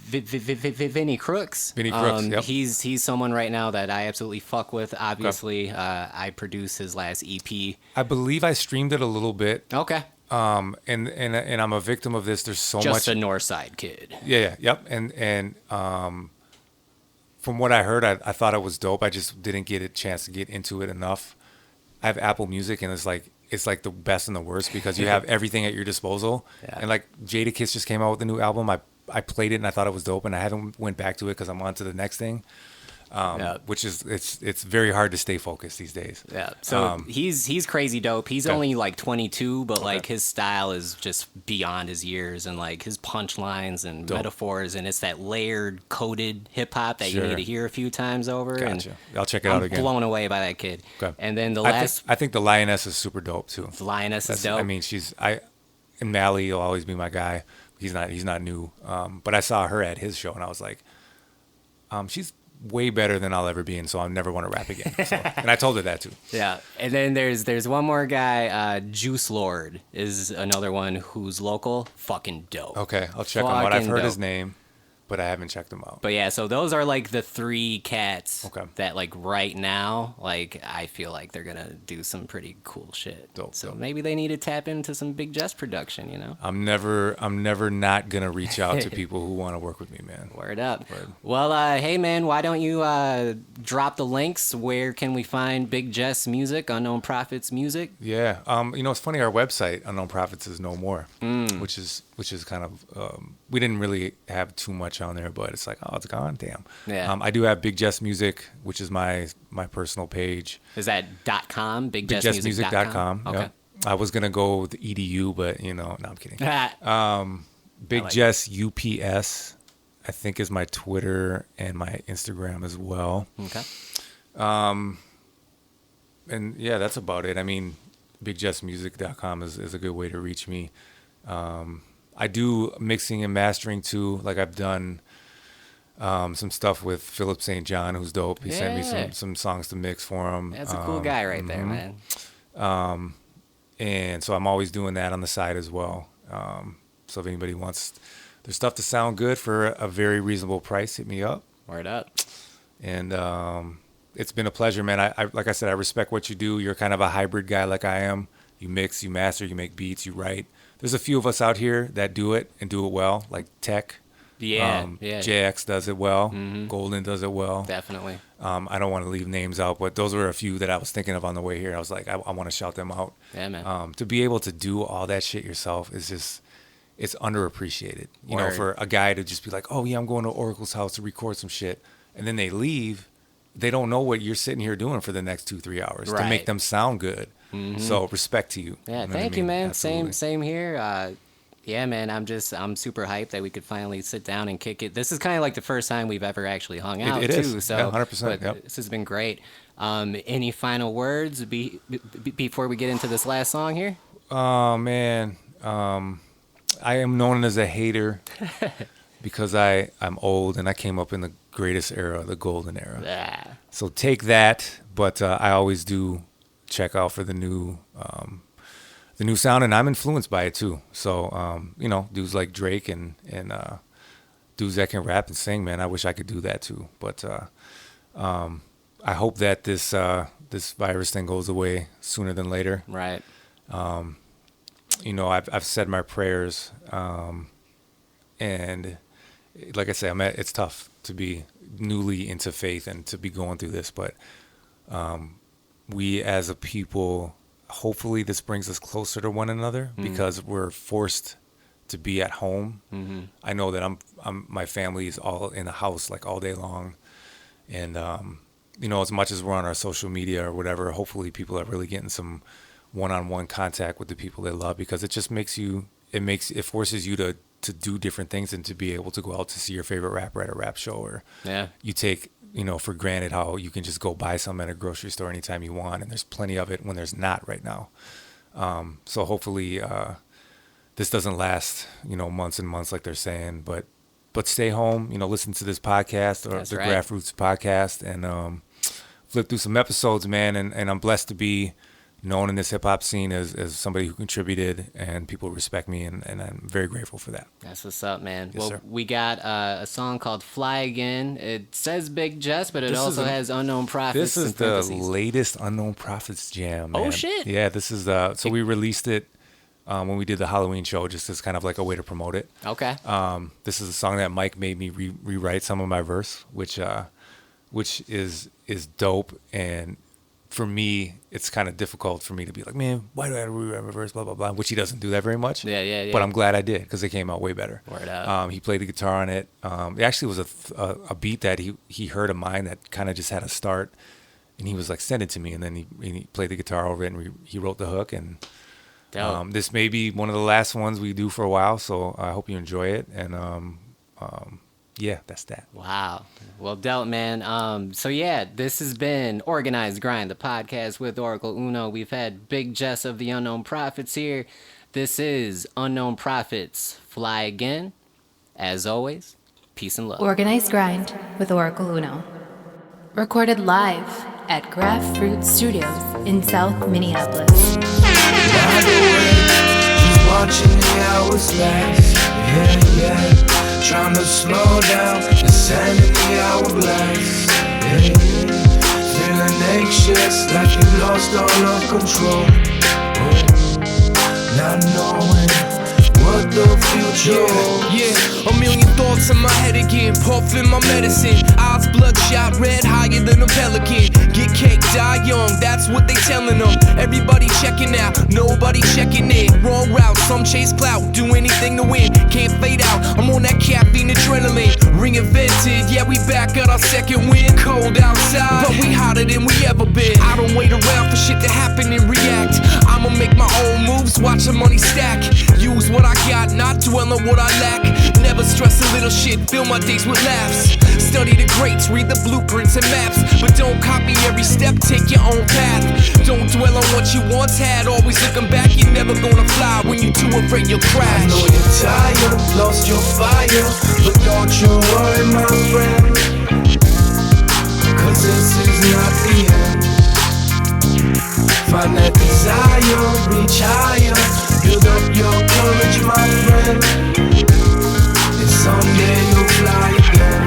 Vinny Crooks. Vinny Crooks. Yep. He's someone right now that I absolutely fuck with. Obviously, I produce his last EP. I believe I streamed it a little bit. Okay. And I'm a victim of this. There's so much. Just a North Side kid. Yep. And from what I heard, I thought it was dope. I just didn't get a chance to get into it enough. I have Apple Music, and it's like the best and the worst because you have everything at your disposal. Yeah. And like Jadakiss just came out with a new album. I played it and I thought it was dope, and I haven't went back to it because I'm on to the next thing. Which is it's very hard to stay focused these days. Yeah. So he's crazy dope. He's only like 22, but like his style is just beyond his years, and like his punchlines and metaphors, and it's that layered, coded hip hop that you need to hear a few times over. Gotcha. And I'll check it out again. Blown away by that kid. Okay. And then I think the Lioness is super dope too. The Lioness is dope. I mean, and Mally will always be my guy. He's not new. But I saw her at his show, and I was like, she's way better than I'll ever be, and so I'll never want to rap again. So, and I told her that too. Yeah. And then there's one more guy, Juice Lord is another one who's local. Fucking dope. Okay, I'll check him out. I've heard his name, but I haven't checked him out. But yeah, so those are like the three cats that like right now, like I feel like they're gonna do some pretty cool shit. Dope. So maybe they need to tap into some Big Jess production, you know? I'm never not gonna reach out to people who want to work with me, man. Word up. Well, hey man, why don't you drop the links? Where can we find Big Jess music, Unknown Prophets music? Yeah. It's funny. Our website, Unknown Prophets, is no more, which is kind of we didn't really have too much on there, but it's like, oh, it's gone. Damn. Yeah. I do have Big Jess Music, which is my personal page. Is that .com? BigJessMusic.com? Okay. Yep. I was gonna go with the edu, but no, I'm kidding. Big Jess UPS, I think, is my Twitter and my Instagram as well. Okay. And yeah, that's about it. I mean, BigJessMusic.com is a good way to reach me. I do mixing and mastering too. Like I've done some stuff with Philip St. John, who's dope. He sent me some songs to mix for him. That's a cool guy right there, man. And so I'm always doing that on the side as well. So if anybody wants their stuff to sound good for a very reasonable price, hit me up. Word up. And it's been a pleasure, man. I like I said, I respect what you do. You're kind of a hybrid guy like I am. You mix, you master, you make beats, you write. There's a few of us out here that do it and do it well, like Tech. Yeah. JX does it well. Golden does it well. Definitely. I don't want to leave names out, but those were a few that I was thinking of on the way here. I was like, I want to shout them out. Yeah, man. To be able to do all that shit yourself is just, it's underappreciated. You Word. know, for a guy to just be like, oh yeah, I'm going to Oracle's house to record some shit, and then they leave. They don't know what you're sitting here doing for the next 2-3 hours to make them sound good. So respect to you. Yeah, thank you, man. Same here. Yeah, man, I'm super hyped that we could finally sit down and kick it. This is kind of like the first time we've ever actually hung out, it too. Is. So, yeah, 100%. Yep. This has been great. Any final words before we get into this last song here? Oh, man. I am known as a hater because I'm old and I came up in the greatest era, the golden era. Yeah. So take that, but I always do check out for the new sound, and I'm influenced by it too. So dudes like Drake and dudes that can rap and sing, man, I wish I could do that too. But I hope that this virus thing goes away sooner than later. Right. I've said my prayers, and like I say, it's tough to be newly into faith and to be going through this, but we as a people, hopefully this brings us closer to one another because we're forced to be at home. I know that my family is all in the house like all day long, and you know, as much as we're on our social media or whatever, hopefully people are really getting some one-on-one contact with the people they love, because it just it forces you to do different things and to be able to go out to see your favorite rapper at a rap show, or you take, you know, for granted how you can just go buy some at a grocery store anytime you want, and there's plenty of it when there's not right now. So hopefully this doesn't last, you know, months and months like they're saying, but stay home, you know, listen to this podcast or the Grassroots podcast, and flip through some episodes, man. And I'm blessed to be known in this hip hop scene as somebody who contributed, and people respect me, and I'm very grateful for that. That's what's up, man. Yes, well, sir. we got a song called Fly Again. It says Big Jess, but it also has Unknown Prophets. This is the latest Unknown Prophets jam, man. Oh, shit. Yeah, this is so we released it when we did the Halloween show, just as kind of like a way to promote it. Okay. This is a song that Mike made me rewrite some of my verse, which is dope. And for me, it's kind of difficult for me to be like, man, why do I have to rewrite my verse, blah, blah, blah, which he doesn't do that very much. Yeah. But I'm glad I did, because it came out way better. Word up. He played the guitar on it. It actually was a beat that he heard of mine that kind of just had a start, and he was like, send it to me. And then he played the guitar over it, and he wrote the hook. And this may be one of the last ones we do for a while, so I hope you enjoy it. And yeah, that's that. Wow. Well dealt, man. So yeah, this has been Organized Grind, the podcast with Oracle Uno. We've had Big Jess of the Unknown Prophets here. This is Unknown Prophets, Fly Again. As always, peace and love. Organized Grind with Oracle Uno. Recorded live at Grassroots Studios in South Minneapolis. By the way, just watching the hours pass. Yeah. Trying to slow down the sand in the hourglass. Yeah. Feeling anxious, like you lost all of control. Not knowing what the future holds. Yeah, a million thoughts in my head again. Puffin' my medicine, eyes bloodshot red, higher than a pelican. Get cake, die young, that's what they telling them. Everybody checking out, nobody checking in. Wrong route, some chase clout, do anything to win. Can't fade out, I'm on that caffeine adrenaline. Reinvented, yeah, we back at our second win. Cold outside, but we hotter than we ever been. I don't wait around for shit to happen and react. I'ma make my own moves, watch the money stack. Use what I got, not dwell on what I lack. Never stress a little shit, fill my days with laughs. Study the greats, read the blueprints and maps, but don't copy every step, take your own path. Don't dwell on what you once had, always looking back, you're never gonna fly. When you're too afraid you'll crash. I know you're tired, lost your fire, but don't you worry, my friend, cause this is not the end. Find that desire, reach higher, build up your courage, my friend, and someday you'll fly again.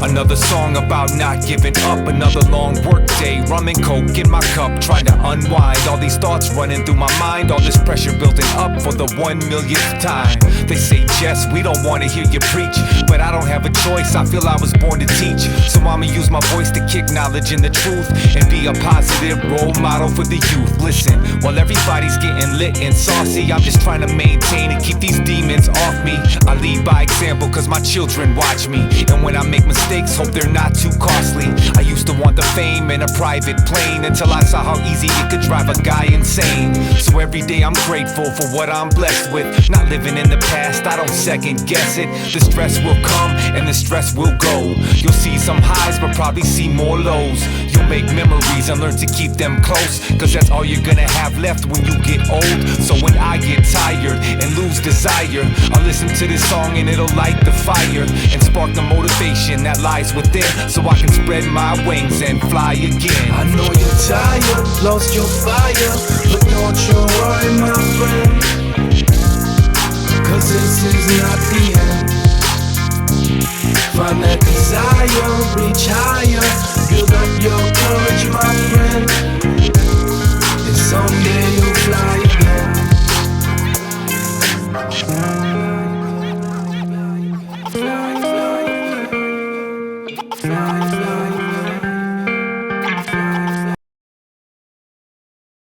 Another song about not giving up, another long work day, rum and coke in my cup, trying to unwind all these thoughts running through my mind, all this pressure building up for the 1 millionth time. They say, Jess, we don't want to hear you preach, but I don't have a choice, I feel I was born to teach. So I'ma use my voice to kick knowledge and the truth, and be a positive role model for the youth. Listen, while everybody's getting lit and saucy, I'm just trying to maintain and keep these demons off me. I lead by example cause my children watch me, and when I make mistakes, hope they're not too costly. I used to want the fame and a private plane, until I saw how easy it could drive a guy insane. So every day I'm grateful for what I'm blessed with, not living in the past, I don't second guess it. The stress will come and the stress will go. You'll see some highs but probably see more lows. You'll make memories and learn to keep them close, cause that's all you're gonna have left when you get old. So when I get tired and lose desire, I'll listen to this song and it'll light the fire and spark the motivation that lies within, so I can spread my wings and fly again. I know you're tired, lost your fire, but don't you worry, my friend,